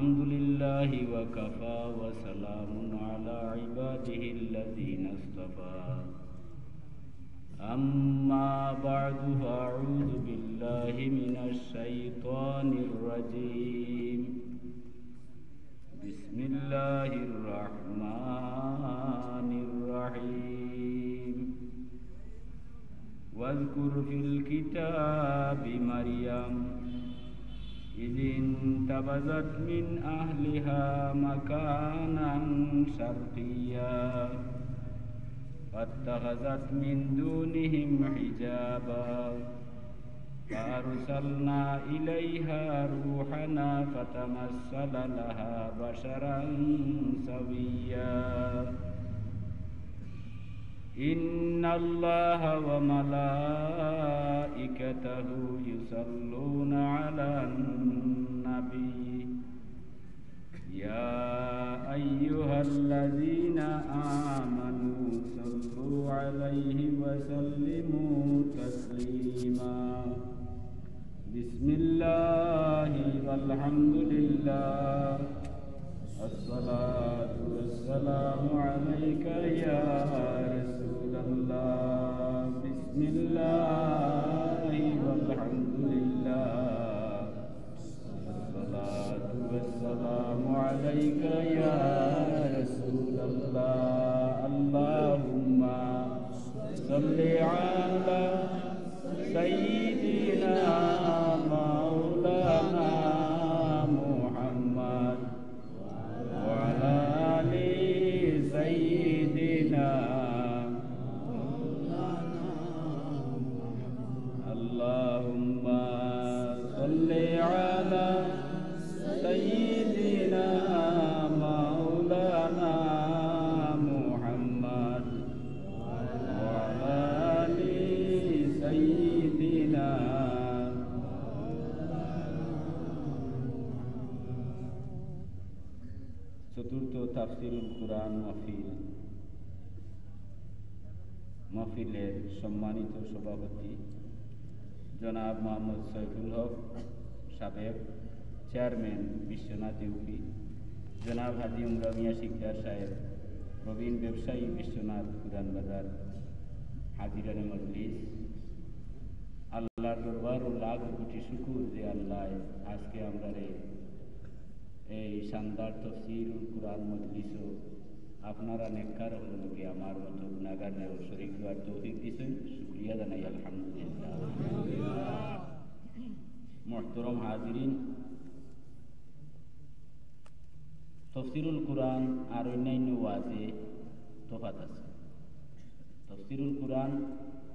الحمد لله وكفى وسلام على عباده الذين اصطفى أما بعد فأعوذ بالله من الشيطان الرجيم بسم الله الرحمن الرحيم واذكر في الكتاب مريم إذ انتبذت من أهلها مكانا شرقيا فاتخذت من دونهم حجابا فأرسلنا إليها روحنا فتمثل لها بشرا سويا إن الله وملائكته يصلون على النبي يا أيها الذين آمنوا صلوا عليه وسلموا تسليما بسم الله والحمد لله الصلاة والسلام عليك يا رسول الله بسم الله والحمد لله الصلاة والسلام عليك يا رسول الله اللهم صل على سيدنا مولانا محمد وعلى آل سيدنا اللهم صل على سيدنا مولانا محمد وعلى آل سيدنا চতুর্থ তাফসিরুল কুরআন মাহফিলের সম্মানিত সভাপতি জনাব মোহাম্মদ সৈফুল হক সাবেক চেয়ারম্যান বিশ্বনাথ ইউপি, জনাব হাজি উমরা মিয়া শিকদার সাহেব প্রবীণ ব্যবসায়ী বিশ্বনাথ কুরআন বাজার, হাজিরানে মজলিস, আল্লাহর দরবার ও লাখ কোটি শুকুর যে আল্লাহ আজকে আমরা এই শানদার তাফসীরুল কুরআন মজলিসও আপনারা নেককার হলকে আমার মতো গুনাহগার নেওয়ার শরীক হওয়ার তৌফিক দিয়েছেন, শুকরিয়া জানাই আলহামদুলিল্লাহ। মুহতারাম হাজিরিন, তাফসীরুল কুরআন আর অন্যান্য ওয়াজে তফাত আছে। তাফসীরুল কুরআন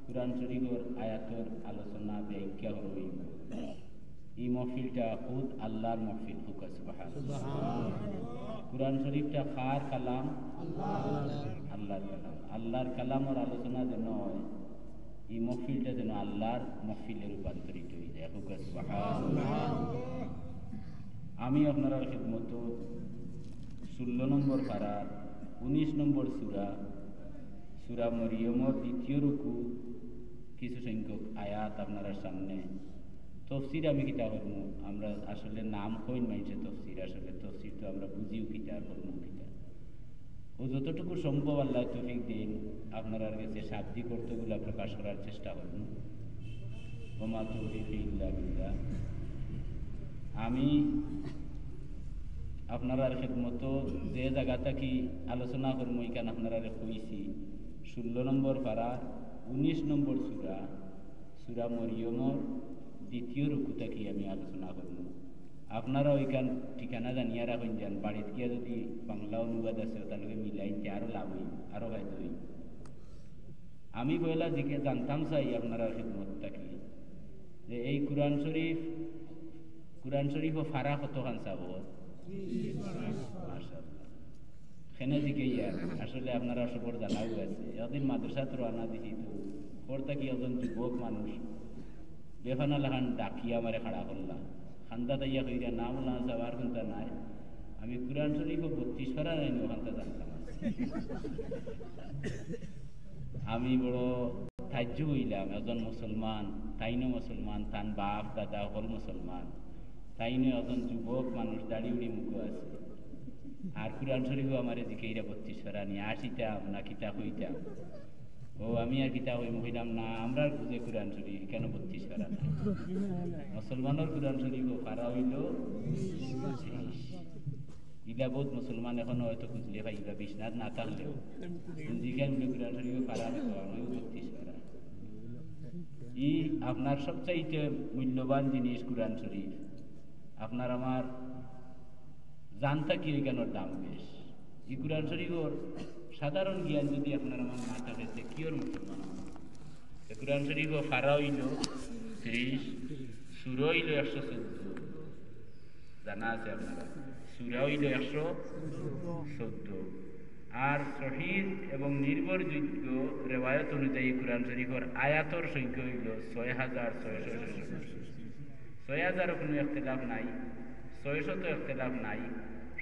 কুরআন শরীফের আয়াতের আলোচনা ব্যাখ্যা হইব। এই মহফিলটা খুদ আল্লাহর মহফিল হোক সুবহানাল্লাহ। কুরআন শরীফটা কার কালাম? আল্লাহর কালাম। আল্লাহর কালামের আলোচনা যেন হয়, এই মহফিলটা যেন আল্লাহর মহফিলে রূপান্তরিত হয়ে যায় হোক সুবহানাল্লাহ। আমি আপনার খিদমত 16 নম্বর পারার 19 নম্বর সূরা মরিয়মের দ্বিতীয় রুকু কিছু সংখ্যক আয়াত আপনার সামনে তফসির আমি কিতা করবো। আমরা আসলে নাম কইন মাইছে তফসির, আসলে তফসির তো আমরা বুঝিও কিতা করবো কিতা, ও যতটুকু সম্ভব আল্লাহ তৌফিক দিন আপনার কাছে শাব্দিক অর্থগুলো প্রকাশ করার চেষ্টা করবো। ওমা তৌফিক ইল্লা বিল্লাহ। আমি আপনার খেদমত যে জায়গাটা কি আলোচনা করবো এখানে আপনারা কইছি 16 নম্বর পারা 19 নম্বর সূরা মরিয়মের দ্বিতীয় রুকুটা কি আমি আলোচনা করব। আপনারা ওইখান ঠিকানা জানিয়ে রাখেন, যান বাড়িতে গিয়া যদি বাংলা অনুবাদ আছে তাহলে মিলাইতে আরো লাভ হইব, আরো ফায়দা হইব। আমি পয়লা দিকে জানতাম চাই আপনারা খিদমতটা কি, যে এই কোরআন শরীফ ও ফারা কতখান চাব মাশাআল্লাহ খেনে দিকে ইয়ার আসলে আপনারা সবর জানাও আছে। একদিন মাদ্রাসাত রানা দিছি তো করতা কি একজন যুবক মানুষ বেফানা লাখান ডাকিয়া মারে খাড়া করলাম, খান্দা তাইয়া কইরা নাম না যাওয়ার কোনটা নাই। আমি কুরআন শরীফ 32 পারা নাই ওখানটা জানতাম। আমি বড় তাজ্জুব হইলাম, একজন মুসলমান, তাইনো মুসলমান, তান বাপ দাদা হল মুসলমান, তাই নিয়ে এখন যুবক মানুষ দাড়ি উড়ি মুখ আছে আর কুরআন শরীফও আমার জিকেইরা 32 ফেরানি আসিতাম না কিতা হইতাম ও আমি আর কিতা হই মহিলাম না আমরা বুঝে কুরআন শরীফ কেন 32 ফেরা না মুসলমানের কুরআন শরীফও ফারা হইল ইলা বহুত মুসলমান এখনো হয়তো খুঁজলে ভাই ইলা বিশ্বনাথ না থাকলেও যেখানে কুরআন শরীফও ফারা আমি 32 ফেরা ই আপনার সবচাইতে মূল্যবান জিনিস কুরআন শরীফ আপনার আমার জানতা কি কেন দাম বেশ এই কুরআন শরীফের সাধারণ জ্ঞান যদি আপনার আমার না থাকে সে কিওর মুসলমান কুরআন শরীফও ফারা হইল 30 সূরা হইল 114 জানা আছে আপনারা সূরা হইল 114 আর সহিহ এবং নির্ভরযোগ্য রিওয়ায়াত অনুযায়ী কুরআন শরীফের আয়াতের সংখ্যা হইল 6600 কোনো ইখতিলাফ নাই 600 তো ইখতিলাফ নাই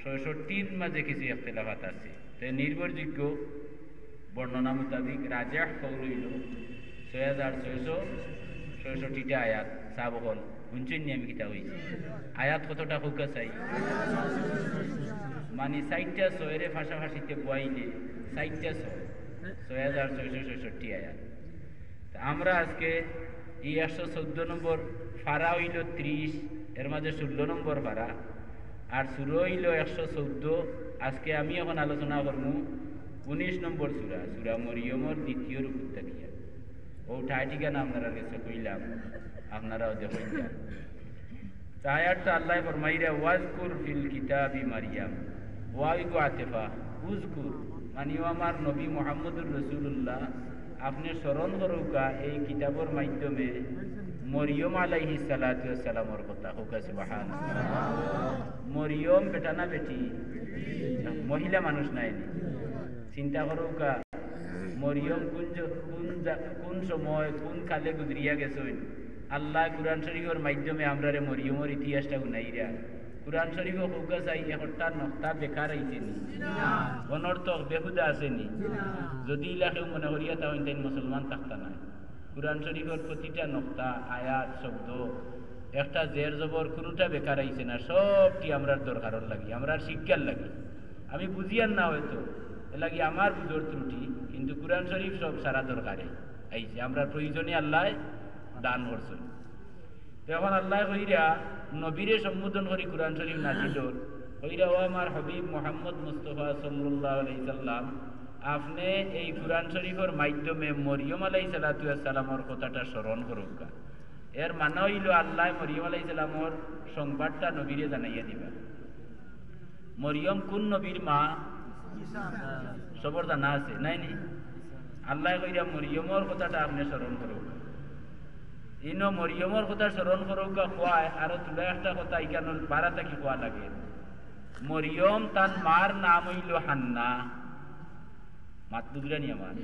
66 মাঝে কিছু ইখতিলাফাত আছে তাই নির্ভরযোগ্য বর্ণনা মোতাবেক রাজিহ কওল হইল 6666টা আয়াত সাবহল গুঞ্চন নিয়ে আমি কিতা হইছে আয়াত কতটা হোক চাই মানে 60টা 6 এর ভাষাভাষীতে বইলে 60টা 6666 আয়াত আমরা আজকে এই 114 নম্বর ফারা হইল 30 এর মাঝে 16 নম্বর ফারা আর সূরা হইল 114 আজকে আমি এখন আলোচনা করব 19 নম্বর সূরা সূরা মরিয়মের দ্বিতীয় রূপ তাকিয়া ও ঠাইটিকানা আপনারা কাছে কইলাম আপনারাও দেখুন আয়াতটা আল্লাহ ফরমাইরা ওয়াজকুর ফিল কিতাবি মারইয়াম ওয়াইগু আতিফা উজকুর মানে আমার নবী মুহাম্মদুর রাসূলুল্লাহ আপনি স্মরণ করুকা এই কিতাবের মাধ্যমে মরিয়ম আলাইহিস সালাতু ওয়াস সালামের কথা হোকা সুবহানাল্লাহ মরিয়ম বেটা না বেটি মহিলা মানুষ নাই চিন্তা করুকা মরিয়ম কোন সময় কোন কালে গুজরিয়া গেছেন আল্লাহ কুরআন শরীফের মাধ্যমে আমরারে মরিয়মের ইতিহাসটা গুনাইরা কুরআন শরীফে হোকা চাই একটা নকতা বেকার আইছেনি অনর্থক বেহুদা আসেনি যদি ইলাকেও মনে করিয়া তাহলে তাই মুসলমান থাকতা নাই কুরআন শরীফের প্রতিটা নকতা আয়াত শব্দ একটা জের জবর কোনোটা বেকার আইছে না সবটি আমরার দরকারর লাগি আমরার শিক্ষার লাগি আমি বুঝিয়ার না হয়তো এ লাগি আমার বুঝোর ত্রুটি কিন্তু কুরআন শরীফ সব সারা দরকারে আইছে আমরা প্রয়োজনে আল্লাহ দান করছেন তখন আল্লাহ কইরা নবীরে সম্বোধন করি কুরআন শরীফ নাজিল কইরা ও আমার হাবিব মুহাম্মদ মুস্তাফা সাল্লাল্লাহু আলাইহি সাল্লাম আপনি এই কুরআন শরীফের মাধ্যমে মরিয়ম আলাইহিস সালাতু ওয়াস সালামের কথাটা স্মরণ করুকা এর মানে হইল আল্লাহ মরিয়ম আলাইহিস সালামের সংবাদটা নবীরে জানাইয়া দিবা মরিয়ম কোন নবীর মা সবর জানা আছে নাই নি আল্লাহ কইরা মরিয়মের কথাটা আপনি স্মরণ করুকা ইনো মরিয়মের কথা স্মরণ করুকা খোয়ায় আর তুলা একটা কথা ইকান বারাটা কি খোয়া লাগে মরিয়ম তার মার নাম হইল হান্না মাত বুঝলেনি আমার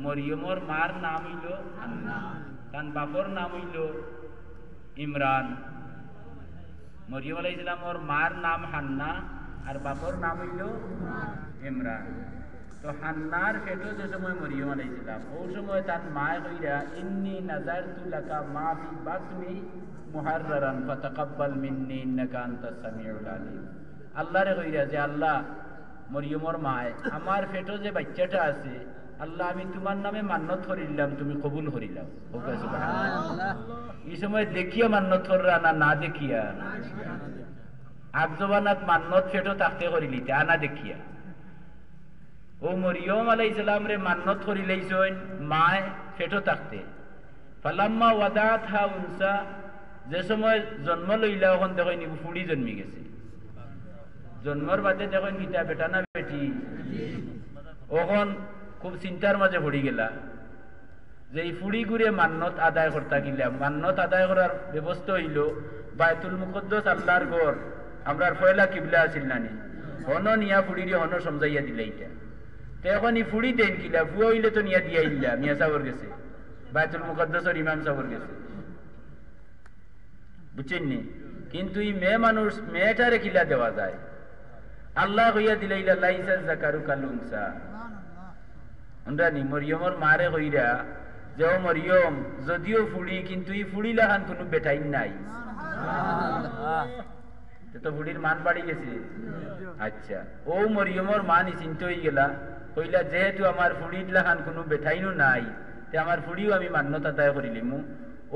মরিয়মর মার নাম হইল হান্না তার বাপর নাম হইল ইমরান মরিয়ম আলাইহিস সালামের মার নাম হান্না আর বাপর নাম হইল ইমরান তো হান্নার পেটে যে সময় মরিয়ম আলাইহিস সালাম ওই সময় তার মায় কইরা ইন্নী নাযারতু লাকা মা ফি বাতনি মুহাররারান ফাতাকাব্বাল মিন্নী ইন্নাকা আনতাস সামিউল আলিম আল্লাহরে কইরা যে আল্লাহ মরিয়মর মায় আমার পেটে যে বাচ্চাটা আছে আল্লাহ আমি তোমার নামে মান্নত করিলাম তুমি কবুল করিলাম ওকে সুবহানাল্লাহ এই সময় দেখিয়া মান্নত কররা না দেখিয়া আজবানাত মান্নত পেটে থাকতে করিলি তা না দেখিয়া ও মরিয়ম আলাইহিস সালাম রে মান্নত করিলাইছেন মায় পেটে থাকতে ফালাম্মা ওয়াদাতহা উনসা যে সময় জন্ম লইলা ওখান দেখেন ফুড়ি জন্মি গেছে জন্মর বাদে দেখেন গীতা বেটা না বেটি ওখন খুব চিন্তার মাঝে পড়ি গেলা যে এই ফুড়ি ঘুরে মান্নত আদায় করতে গেলাম মান্নত আদায় করার ব্যবস্থা হইল বায়তুল মুকদ্দাস আল্লাহর ঘর আমরার পয়লা কিবলা আছিল নানি হন নিয়া ফুড়িরে হন সমঝাইয়া দিলে এইটা তো এখন এই ফুড়ি দেন কিলা ফুয়া হইলে তো নিয়া দিয়া ইল্লা মিয়া সাগর গেছে বায়তুল মুকদ্দাসের ইমাম সাগর গেছে বুঝছেন নি কিন্তু এই মেয়ে মানুষ মেয়েটারে কিলা দেওয়া যায় আল্লাহ কইয়া দিলাইলা লাইসা যাকারু কালুনসা আমরা নি মরিয়মর মারে কইরা যে ও মরিয়ম যদিও ফুড়ি কিন্তু এই ফুড়ি লাহান কোনো বেটাইন নাই তো বুড়ির মান বাড়ি গেছে। আচ্ছা, ও মরিয়মর মান চিন্তা হয়ে গেলা, কইলা যেহেতু আমার ফুড়ির লাখান কোনো বেঠাইনো নাই, তে আমার ফুড়িও আমি মান্যতা দায় করিলিমু।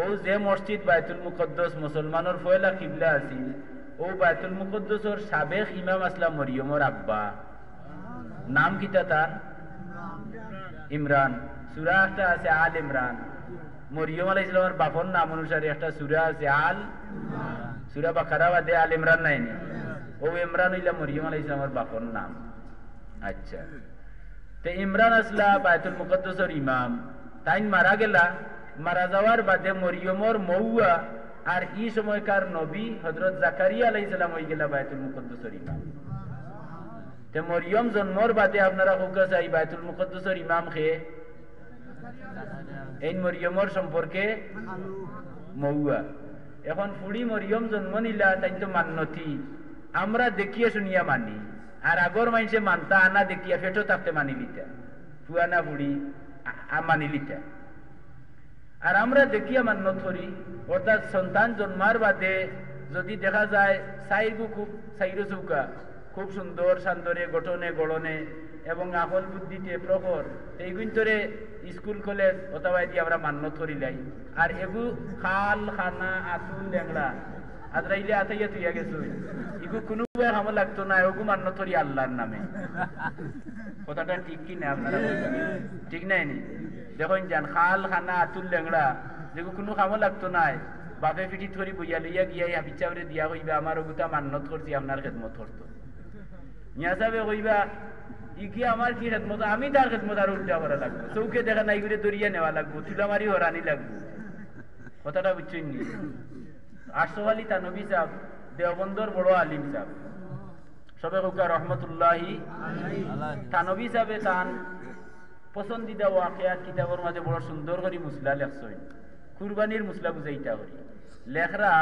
ও যে মসজিদ বায়তুল মুকদ্দস মুসলমানের ফয়লা কিবলা আছিল, ও বায়তুল মুকদ্দসর সাবেক ইমাম আসলা মরিয়মর আব্বা। নাম কিতা তার? ইমরান। সূরা একটা আছে আল ইমরান। মরিয়ম আলাইহিস সালামের বাপর নাম অনুসারে একটা সূরা আছে আল, সূরা বাকারা বাদে আল ইমরান নাইনি। ও ইমরান হইলা মরিয়ম আলাইহিস সালামের বাপর নাম। আচ্ছা, তে ইমরান আসলা বায়তুল মুকদ্দসর ইমাম। তাই মারা গেলা। মারা যাওয়ার বাদে মরিয়মর মৌয়া আর এই সময়কার নবী হযরত জাকারিয়া আলাইহিস সালাম হয়ে গেলা বায়তুল মুকদ্দসর ইমাম। তে মরিয়ম জন্মর বাদে আপনারা হুকা চাই বায়তুল মুকদ্দসর ইমাম খে এই মরিয়মর সম্পর্কে মৌয়া। এখন ফুড়ি মরিয়ম জন্ম নিলা, তাই তো মান্যতি আমরা দেখিয়ে শুনিয়া মানি, আর আগর মানুষে মানতা আনা দেখিয়া ফেটো থাকতে মানি লিতা, ফুয়ানা ফুড়ি মানি লিতা। আর আমরা দেখিয়া মান্য ধরি, অর্থাৎ সন্তান জন্মার বাদে যদি দেখা যায় সাইগু খুব সাইরো চৌকা, খুব সুন্দর সান্দরে গঠনে গড়নে এবং আকল বুদ্ধিতে প্রখর, এইগুন্তরে স্কুল কলেজ অথবা দিয়ে আমরা মান্য ধরিলাই। আর এগু খাল খানা আতুল ল্যাংড়া আদরাইলে আতাইয়া তুইয়া গেছো, এগু কোনো হামল লাগতো না, ওগু মান্য ধরি আল্লাহর নামে। কথাটা ঠিক কি না আপনারা? ঠিক নাই নি? দেখুন যান খাল খানা আতুল ল্যাংড়া যেগু কোনো কামও লাগতো নাই, বাপে পিঠি ধরি বইয়া লইয়া গিয়া হাফিচাউরে দিয়া কইবা আমার ওগুতা মান্যত করছি, আপনার খেদমত করতো। মিয়া সাহেবে কইবা ইকি আমার কি খেদমত, আমি তার খেদমত আর উল্টা করা লাগবো, চৌকে দেখা নাই করে দরিয়া নেওয়া লাগবো, চুলামারি হরানি লাগবো। কথাটা বুঝছেন নি? আশরাফ আলী থানভী সাহেব দেওবন্দর বড় আলিম সাহেব, সবে হুকা রহমতুল্লাহি থানভী সাহেবে তান পছন্দিদা ওয়াকিয়াত কিতাবের মাঝে বড় সুন্দর করে মুসলা লেখছেন, কুরবানির মুসলা বুঝাইতা করি লেখরা।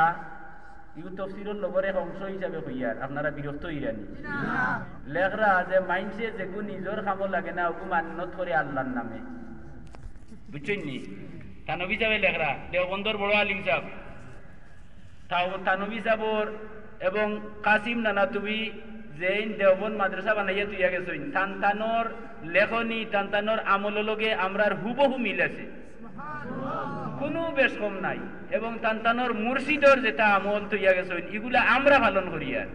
ইউ তফসিরুল লগর এক অংশ হিসাবে হইয়ার আপনারা বিরক্ত হইরানি। লেখরা যে মাইন্ডসে যেগু নিজের কামো লাগে না ওগু মান্যত করে আল্লাহর নামে, বুঝছেন নি? থানভী সাহেব লেখরা দেওবন্দর বড় আলিম সাহেব, থানভী সাহেবর এবং কাসিম নানাতুবি যেইন দেওবন্দ মাদ্রাসা বানাইয়া তুইয়া গেছেন, তানতানোর লেখনী তানতানোর আমলের লগে আমরার হুবহু মিল আছে, কোনো বেশ কম নাই। এবং তানতানোর মুর্শিদর যেটা আমল তুইয়া গেছেন এগুলা আমরা পালন করি। আর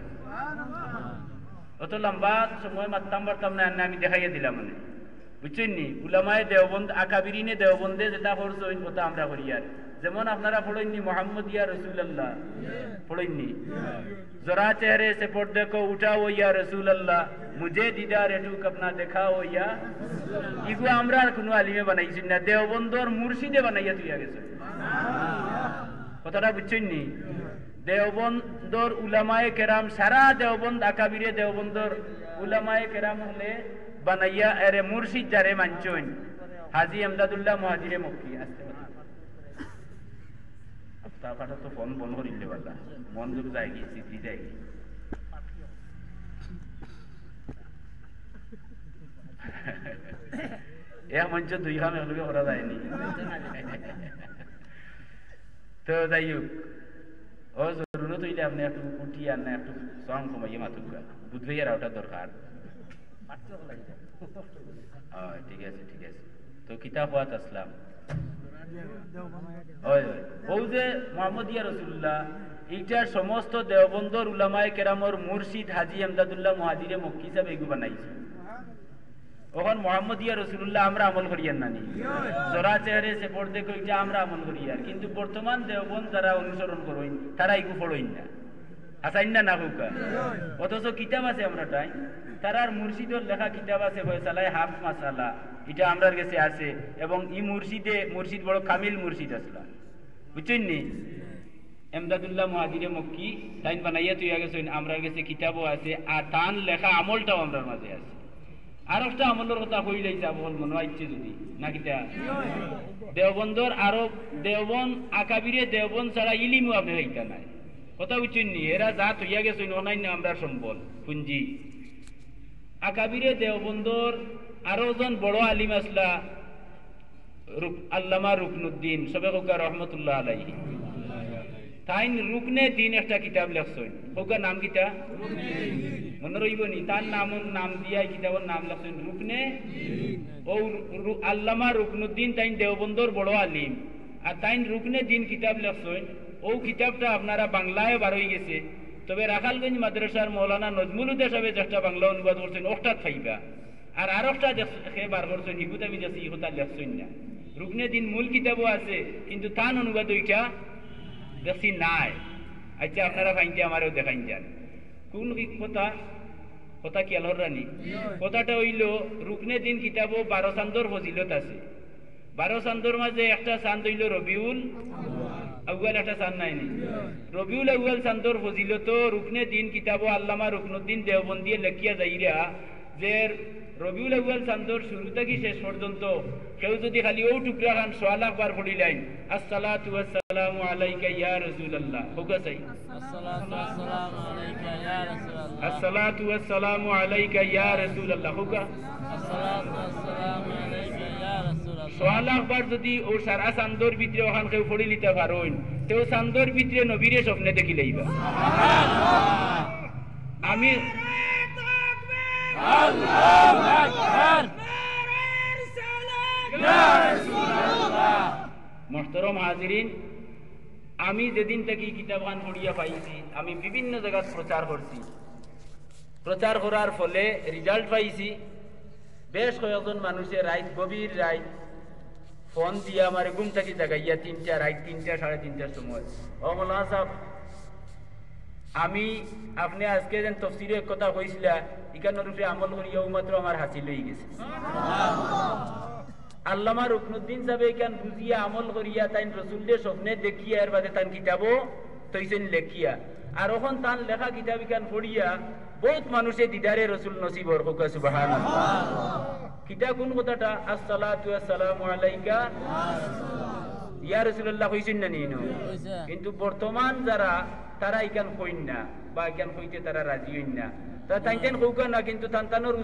অত লম্বা সময় মারতাম পারতাম না, আমি দেখাইয়া দিলাম মানে, বুঝছেন নি? উলামায়ে দেওবন্দ আকাবিরিনে দেওবন্দে যেটা করছেন ওটা আমরা করি। আর যেমন আপনারা পড়েননি মোহাম্মদিয়া রসুল্লাহ, পড়েননি? জরা চেহারে সে পড় দেখো উঠা ও ইয়া রসুল্লাহ, মুঝে দিদার এটুক আপনা দেখা ও ইয়া। ইগু আমরা কোনো আলিমে বানাইছি না, দেওবন্দর মুর্শিদে বানাইয়া তুইয়া গেছে। কথাটা বুঝছেন নি? দেওবন্দর উলামায়ে কেরাম, সারা দেওবন্দ আকাবিরে দেওবন্দর উলামায়ে কেরাম হলে বানাইয়া এরে মুর্শিদ যারে মানছেন হাজি এমদাদুল্লাহ মুহাজিরে মক্কি। আসতে তারপরে তো ফোন বন্ধ করিলে বালা মন যোগ যায় কি চিঠি যায় কি এক মঞ্চ দুই খাম একলগে করা যায়নি। তো যাই হোক, ও জরুরত হইলে আপনি একটু উঠি আর না একটু সং কমাইয়ে মাতুকা বুঝবে আর ওটা দরকার। ঠিক আছে ঠিক আছে। তো কিতাব হওয়াত আসলাম ও যে মোহাম্মদিয়া রসুল্লাহ, এইটার সমস্ত দেওবন্দর উলামায়ে কেরামর মুর্শিদ হাজি এমদাদুল্লাহ মুহাজিরে মক্কি সাহেব এগু বানাইছে। ওখান মোহাম্মদিয়া রসুল্লাহ আমরা আমল করিয়ার নানি, জরা চেহারে সে পড়তে কইটা আমরা আমল করি। আর কিন্তু বর্তমান দেওবন্দ যারা অনুসরণ করইন তারা এগু পড়ইন না, আসাইন না না হুকা। অথচ কিতাব আছে আমরা তাই, তারার মুর্শিদর লেখা কিতাব আছে ফয়সালায়ে হাফ মাসালা, এটা আমরার কাছে আছে। এবং ই মুর্শিদ বড় কামিল মুর্শিদ আসলা, বুঝছেন নি? এমদাদুল্লাহ মুহাজিরে মক্কি তাইন বানাইয়া তুইয়া গেছেন, আমরার কাছে কিতাবও আছে। আর তান লেখা আমলটাও আমরার মাঝে আছে। আর একটা আমলের কথা হইলেই যাব মনে হচ্ছে যদি না কিতা দেওবন্দর আরো দেওবন্দ আকাবিরে দেওবন্দ ছাড়া ইলিমও আপনি হইতা নাই। কথা বুঝছেন নি? এরা যা তুইয়া গেছেন অনান্য আমরা সম্বল পুঞ্জি। আকাবিরে দেওবন্দর আরো জন বড় আলিম আসলা, আল্লামা রুকনুদ্দিন সবে রহমতুল্লাহ আলাইহি। তাই রুকনে দিন একটা কিতাব লেখছেন হোক নাম কিতা মনে রইব নি তার নাম দিয়া কিতাবের নাম লেখছেন রুকনে ও আল্লামা রুকনুদ্দিন তাই দেওবন্দর বড় আলিম আর তাই রুকনে দিন কিতাব লেখছেন ও কিতাবটা আপনারা বাংলায় বার হয়ে গেছে তবে রাখালগঞ্জ মাদ্রাসার মৌলানা নজমুল হুদা সাহেব যেটা বাংলা অনুবাদ করছেন ওটা খাইবা আর একটা সে বার করছেন ইহুত আমি যাচ্ছি ইহুতা লেখছেন না রুকনে দিন মূল কিতাবও আছে কিন্তু তান অনুবাদ ওইটা দেখছি নাই আচ্ছা আপনারা ফাইনতে আমারও দেখাইন যান কোন কথা কি আলহর রানী কথাটা হইল রুকনে দিন কিতাবও 12 চান্দর ফজিলত আছে 12 চান্দর মাঝে একটা চাঁদ হইল রবিউল আউয়াল একটা চাঁদ নাই নি রবিউল আউয়াল চান্দর ফজিলত রুকনে দিন কিতাবও আল্লামা রুকনুদ্দিন দেওবন্দিয়ে লেখিয়া যাইরা যে রবিউল আউয়াল চান্দর শুরু থেকে শেষ পর্যন্ত কেউ যদি খালি ও টুকরা খান 100 লাখ বার পড়িলেন আসসালাতু ওয়াসসালামু আলাইকা ইয়া রাসূলুল্লাহ হোক চাই আসসালাতু ওয়াসসালামু আলাইকা ইয়া রাসূলুল্লাহ হোক আসসালাতু ওয়াসসালামু আলাইকা ইয়া রাসূলুল্লাহ 100 লাখ বার যদি ও সারা চান্দর ভিতরে ওখান কেউ পড়ি লিতে পারেন তো চান্দর ভিতরে নবীরে স্বপ্নে দেখি লইবা সুবহানাল্লাহ আমি আল্লাহু আকবার ইয়া রাসূলুল্লাহ মুহতারাম হাজিরিন আমি যেদিন থেকে কিতাবখান পড়িয়া পাইছি আমি বিভিন্ন জায়গায় প্রচার করছি প্রচার করার ফলে রেজাল্ট পাইছি বেশ কয়েকজন মানুষের রাত গভীর রাত ফোন দিয়ে আমার ঘুম থেকে জাগাইয়া 3টা রাত 3টা 3:30টার সময় ও মাওলানা সাহেব আমি আপনি আজকে যেন তফসিরে এক কথা কইছিলা ইকানোর উপরে আমল করিয়া মাত্র আমার হাসিল হয়ে গেছে আল্লামা রুকনুদ্দিন সাহেব এখান বুঝিয়া আমল করিয়া তাই রসুলের স্বপ্নে দেখিয়া এর বাদে তান কিতাবও তৈছেন লেখিয়া আর ওখান তান লেখা কিতাব ইখান পড়িয়া বহুত মানুষে দিদারে রসুল নসিবর হোক সুবহানাল্লাহ কিতাব কোন কথাটা আসসালাতু ওয়াসসালামু আলাইকা ইয়া রাসূলুল্লাহ কইছেন না নিনো কিন্তু বর্তমান যারা তারা ইখান কইন না বা ইখান কইতে তারা রাজি হইন না তা তাইতেন কৌকা না কিন্তু তান্তানোর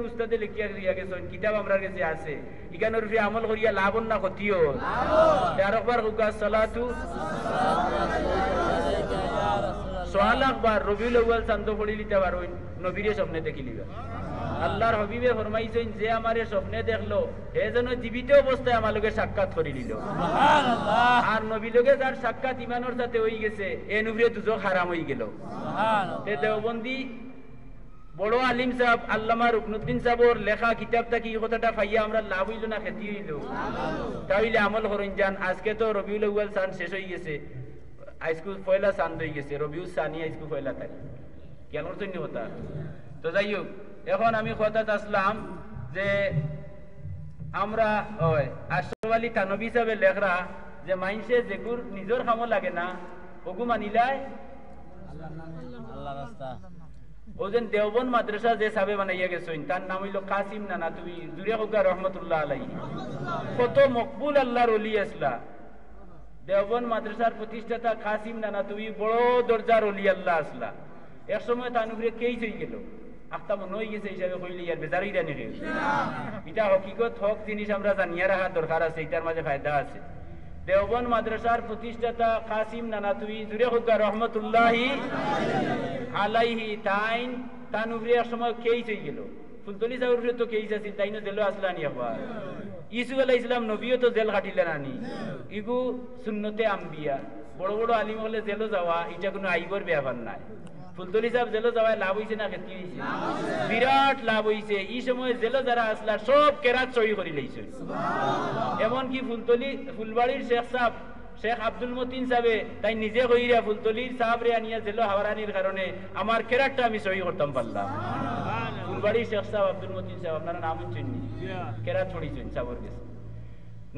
উস্তাদে লিখিয়া দিয়া গেছেন কিতাব আমরার কাছে আছে ইখানোর উপরে আমল করিয়া লাভ না ক্ষতিও আর একবার কৌকা সালাতু 100 লাখ বার রবিউল আউয়াল চান্দ পড়ি লিতে পারবেন নবীরে স্বপ্নে দেখি লিবা আল্লাহর হাবিবে ফরমাইছেন যে আমারে স্বপ্নে দেখলো হে যেন জীবিত অবস্থায় আমার লগে সাক্ষাৎ করে নিল সুবহানাল্লাহ আর নবী লগে যার সাক্ষাৎ ইমানের সাথে হয়ে গেছে এ নবীরে দুজক হারাম হয়ে গেল সুবহানাল্লাহ তে দেওবন্দি বড় আলিম সাহেব আল্লামা রুকনুদ্দিন সাহেবর লেখা কিতাবটা কি কথাটা পাইয়া আমরা লাভ হইল না ক্ষতি হইল তাইলে আমল করেন যান আজকে তো রবিউল আউয়াল চাঁদ শেষ হয়ে গেছে আজকে পয়লা চাঁদ হয়ে গেছে রবিউল সানি আজকে পয়লা তারিখ কেন জন্য কথা তো যাই হোক এখন আমি কথাতে আসলাম যে আমরা আশরাফ আলী থানভী সাহেব লেখরা যে মাইনসে যেগুর নিজের কামো লাগে না ওগু মানিলাই আল্লাহ রাস্তা ওজন দেওবন মাদ্রাসা যে সাবে বানাইয়া গেছেন তার নাম হইল কাসিম নানাতুবি জুরে হোকা রহমতুল্লাহ আলাইহি কত মকবুল আল্লাহর ওলি আসলা দেওবন মাদ্রাসার প্রতিষ্ঠাতা কাসিম নানাতুবি বড় দরজার ওলি আল্লাহ আসলা এক সময় তার উপরে কেই হয়ে গেল আখতা মনে হয়ে গেছে হিসাবে কইলে ইয়ার বেজারই জানি এটা হকিকত হক জিনিস আমরা জানিয়া রাখা দরকার আছে এটার মাঝে ফায়দা আছে দেওবন মাদ্রাসার প্রতিষ্ঠাতা কাসিম নানাতুবি জুরে হোকা রহমতুল্লাহি আলাইহি তাইন তান উপরে এক সময় কেইস হয়ে গেল ফুলতলি সাহেবের উপরে তো কেইস আছিল তাইনো জেলও আসলানি একবার ইসুফ আলাইহিস সালাম নবীও তো জেল খাটিলেন আনি ইগু সুন্নতে আম্বিয়া বড় বড় আলিম হলে জেলও যাওয়া এটা কোনো আইবর ব্যাপার নাই ফুলতলি সাহেব জেলও যাওয়ায় লাভ হয়েছে না ক্ষতি হয়েছে বিরাট লাভ হয়েছে এই সময় জেলও যারা আসলা সব কেরাত সহি করে লইছে এমনকি ফুলবাড়ির শেখ সাহেব শেখ আব্দুল মতিন সাহেবে তাই নিজে কইরা ফুলতলির সাহেবরে আনিয়া জেল হাওয়ারানির কারণে আমার কেরাতটা আমি সহি করতাম পারলাম ফুলবাড়ির শেখ সাহেব আব্দুল মতিন সাহেব আপনারা নাম শুননি কেরাত ছড়িয়েছেন সাহেবের কাছে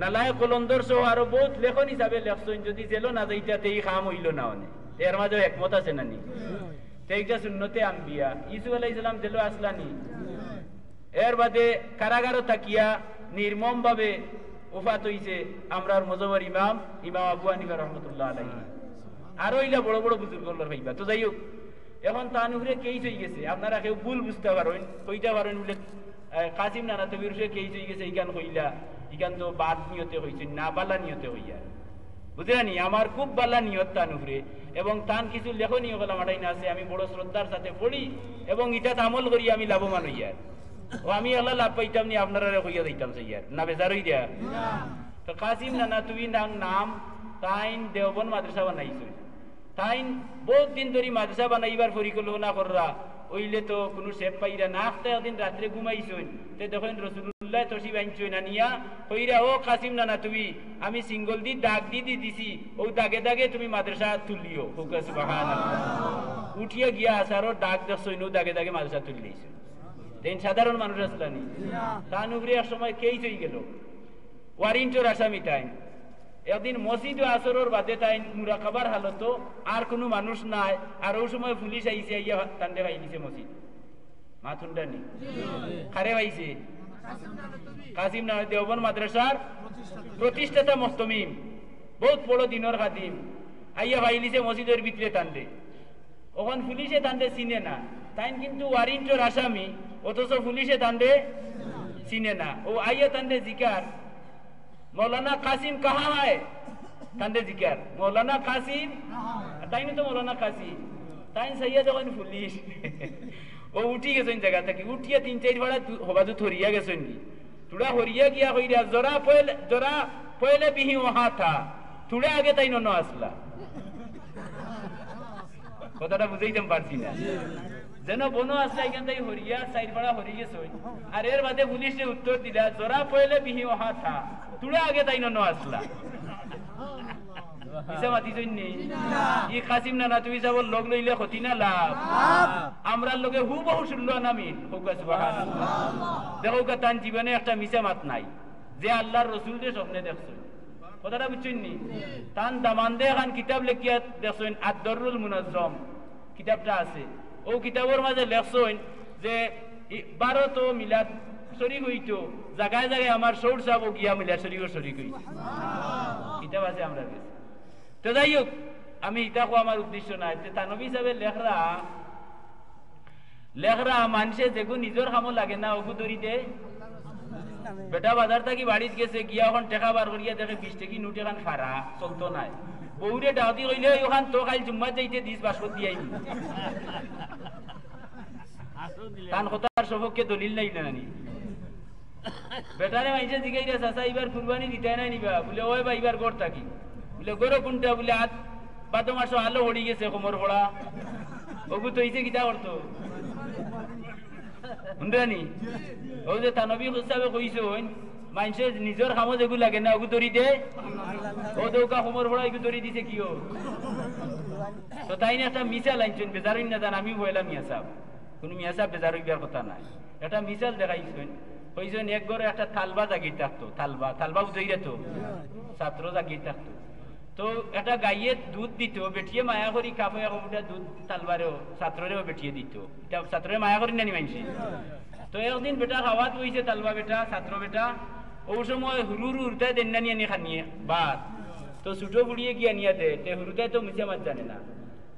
নালায় কলন্দর সহ আরো বহুত লেখন হিসাবে লেখছেন যদি জেলও না যাইতে এই কাম হইল না অনেক এর মাঝে একমত আছে না নি এইটা সুন্নতে আম্বিয়া ইসুফ আলাইহিস সালাম জেলও আসলানি এর বাদে কারাগারও থাকিয়া নির্মম ভাবে ওফাত হইছে আমরার মজবর ইমাম আবু হানিফা রহমতুল্লাহ আলাইহি আর ওইলা বড় বড় বুজুর্গর ভাইবা তো যাই হোক এখন তার উপরে কেইস হয়ে গেছে আপনারা কেউ ভুল বুঝতে পারেন কইতে পারেন বলে কাসিম নানাতুবির উপরে কেইস হয়ে গেছে ইকান কইলা ইকান তো বাদ নিয়তে হইছে না বালা নিয়তে হইয়া বুঝলেনি? আমার খুব বালা নিয়ত তান উপরে, এবং তান কিছু লেখনীয় গলা মাঠাই না আছে, আমি বড় শ্রদ্ধার সাথে পড়ি এবং এটা আমল করি আমি লাভবান হইয়ার। ও আমি আল্লাহ লাভ পাইতাম নি, আপনারা কইয়া দিতাম সাইয়ার না, বেজার হই দেয়া। তো কাসিম নানা তুই নাম তাইন দেওবন মাদ্রাসা বানাইছ, তাইন বহুত দিন ধরে মাদ্রাসা বানাইবার পরিকল্পনা কররা, ওইলে তো কোনো শেপ পাইরা না। একটা একদিন রাত্রে ঘুমাইছই, তে দেখেন রসুল্লাহ তসিব আনছই না নিয়া কইরা, ও কাসিম নানা তুমি আমি সিঙ্গল দি দাগ দি দিছি, ও দাগে দাগে তুমি মাদ্রাসা তুলিও। উঠিয়া গিয়া আসারও ডাক দেখছই, নো দাগে দাগে মাদ্রাসা তুলি দিয়েছ। তেন সাধারণ মানুষ আসলানি তান উপরে এক সময় কেই চই গেল ওয়ারিন্টর আসামি তাই। একদিন মসজিদ আসরের বাদে তাই মুরাকাবার হালত, আর কোনো মানুষ নাই, আর ওই সময় পুলিশ আইছে, আইয়া তান্ডে ভাই দিছে মসজিদ মাথুনটা নি খারে ভাইছে কাসিম নানা দেওবন মাদ্রাসার প্রতিষ্ঠাতা মস্তমিম, বহুত বড় দিনের খাদিম, আইয়া ভাই দিছে মসজিদের ভিতরে তান্ডে। ওখান পুলিশে তান্ডে চিনে না, তাই কিন্তু ওয়ারিন্টর আসামি, অথচ পুলিশে তান্ডে চিনে না। ও আইয়া তান্ডে জিকার, मौलाना कासिम कहाँ है? तंदे जिक्र मौलाना कासिम, ताइन तो मौलाना कासिम, ताइन सैयद जगन पुलिस वो उठी गए सोन जगह तक, उठिया 3-4 बड़ा होबादु थोरिया गए सोन, थोड़ा होरिया किया होई रे, जरा पहले भी वहां था, थोड़ा आगे ताइन न असला। কথাটা বুঝাইতাম পারছি না, যেন বনো আসলা এখান থেকে হরিয়া সাইড পাড়া হরি গেছই, আর এর বাদে পুলিশে উত্তর দিলা জরা পয়লে বিহি ওহা থা, তুড়া আগে তাই ন আসলা। ইসা মাতি জন্যে ই কাসিম নানা তুই যাব লগ লইলে ক্ষতি না লাভ, আমরা লোকে হু বহু শুনলো না মিল হোকা সুবহানাল্লাহ। দেখো তান জীবনে একটা মিছা মাত নাই, যে আল্লাহর রসুলকে স্বপ্নে দেখছো। কথাটা বুঝছেন নি? তান দামান্দে খান কিতাব লেখিয়া দেখছেন, আদ-দররুল মুনাজ্জম কিতাবটা আছে, ও কিতাবের মাঝে লেখছেন যে 12 তো মিলাদ শরীক হইতো, জায়গায় জায়গায় আমার সৌর সাহেব গিয়া মিলাদ শরীক হইছে, কিতাব আছে আমরা কাছে। তো যাই হোক, আমি এটা আমার উদ্দেশ্য নাই, তানবী সাহেবের লেখরা মানুষে যেগুলো নিজের কামো লাগে না ওগু ধরি দে। বেটা বাজার থাকি বাড়িতে গেছে, গিয়া এখন টেকা বার করিয়া দেখে 20 টাকি নোট এখন খারা চলতো নাই, বউরে ডাউতি কইলে ওখান তো কাল জুম্মা যাইতে 10 বাসকত দিয়াই কান কথার সপক্ষে দলিল নাই নানি। বেটারে মাইছে জিগাইরা চাচা এবার কুরবানি দিতে নাই নিবা, বলে ওই ভাই এবার গড় থাকি, বলে গরো কোনটা, বলে আজ 12 মাস আলো হড়ি গেছে কোমর পড়া, ওগু তো হইছে কিতা করতো শুনরানি। ও যে তানবী হিসাবে কইছে মানুষে নিজের কামো যেগুলো লাগে না ওগু ধরি দে, ও দৌকা কোমর পড়া এগু ধরি দিছে কিও। তো তাই না একটা মিসাল আনছেন, বেজারই না জান, আমি বললাম মিয়া সাহেব, কোনো মিয়া সাহেব বেজার হইবার কথা নাই, একটা মিসাল দেখাইছেন। কইছেন এক ঘরে একটা থালবা জাগিয়ে থাকতো, থালবা উঠে যেত, ছাত্র জাগিয়ে থাকতো। তো একটা গাইয়ে দুধ দিত, বেটিয়ে মায়া করি কাপড় কাপড়টা দুধ তালবারেও ছাত্রেও বেটিয়ে দিত, এটা ছাত্রে মায়া করি নানি মানছে। তো একদিন বেটা খাওয়াত হইছে, তালবা বেটা ছাত্র বেটা, ওই সময় হুরু উড়তায় দেন না নিয়ে খানিয়ে বাদ, তো ছুটো বুড়িয়ে গিয়া নিয়ে দে, হুরুতায় তো মিশে মাছ জানে না,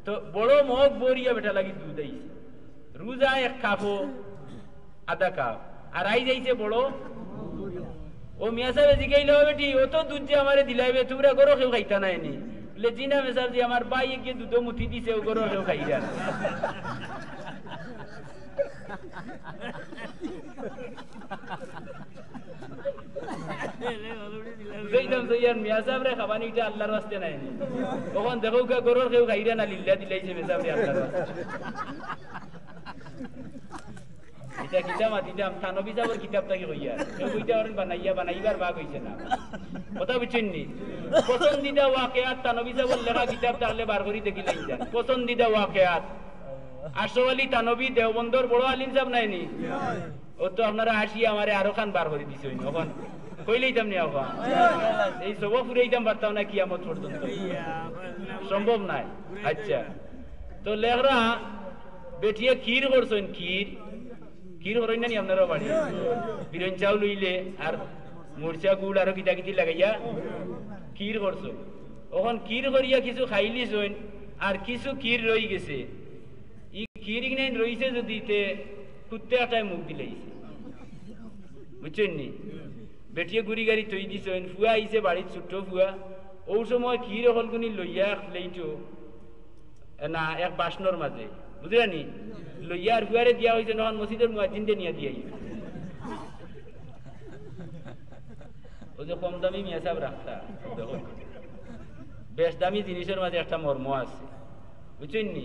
তো বড় মগ বরিয়া বেটা লাগি দুধ আইছে, রোজা 1 কাপও আধা কাপ, আর আই যাইছে বড়। ও মিয়া সাহেব জিগাইল, বেটি ও তো দুধ যে আমারে দিলাইবে, তোমরা গরো কেউ খাইতা নাই নি? বলে জি না মেসার জি, আমার ভাই গিয়ে দুধ মুঠি দিছে, ও গরো কেউ খাইরা। মিয়া সাহেব রে খাবানি এটা আল্লাহর রাস্তে নাই, তখন দেখো গরোর কেউ খাইরা না, লিল্লা দিলাইছে মেসাব রে আল্লাহর রাস্তে। এটা কিতাব দিতাম থানবী সাহেবের কিতাবটাকে কইয়া, কেউ কইতা পারেন বানাইবার ভাগ হইছে না, কথা বুঝছেন নি? পছন্দিদা ওয়াকিয়াত থানবী সাহেবের লেখা কিতাব তাহলে বার করি দেখি লাইন যান, পছন্দিদা ওয়াকিয়াত। আশরাফ আলী থানবী দেওবন্দর বড় আলিম সাহেব নাইনি, ও তো আপনারা আসি আমারে আরো খান বার করে দিছে, এখন কইলেইতাম নি, এখন এই সব ফুরাইতাম পারতাম না কিয়ামত পর্যন্ত, সম্ভব নাই। আচ্ছা, তো লেখরা বেটিয়ে ক্ষীর করছেন, ক্ষীর হরই নানি আপনারা বাড়ি, বিরন চাউল লইলে আর মরচা গুড় আরো কিতা কিতি লাগাইয়া ক্ষীর করছো। ওখান ক্ষীর করিয়া কিছু খাইলিস, আর কিছু ক্ষীর রই গেছে, ই ক্ষীর নাই রইছে যদি কুত্তে একটাই মুখ দিলাইছে, বুঝছেন নি? বেটিয়ে গুড়ি গাড়ি থই দিছেন, ফুয়া আইছে বাড়ির ছোট্ট ফুয়া, ও সময় ক্ষীর হলগুনি লইয়া লেইটো না এক বাসনর মাঝে বুঝলেনি লইয়া আর হুয়ারে দিয়া হয়েছে নখন মসজিদের মুয়াজ্জিনকে নিয়ে দিয়াই ও যে কম দামি মিয়া সাহেব রাখতা দেখো বেশ দামি জিনিসের মাঝে একটা মর্ম আছে বুঝছেন নি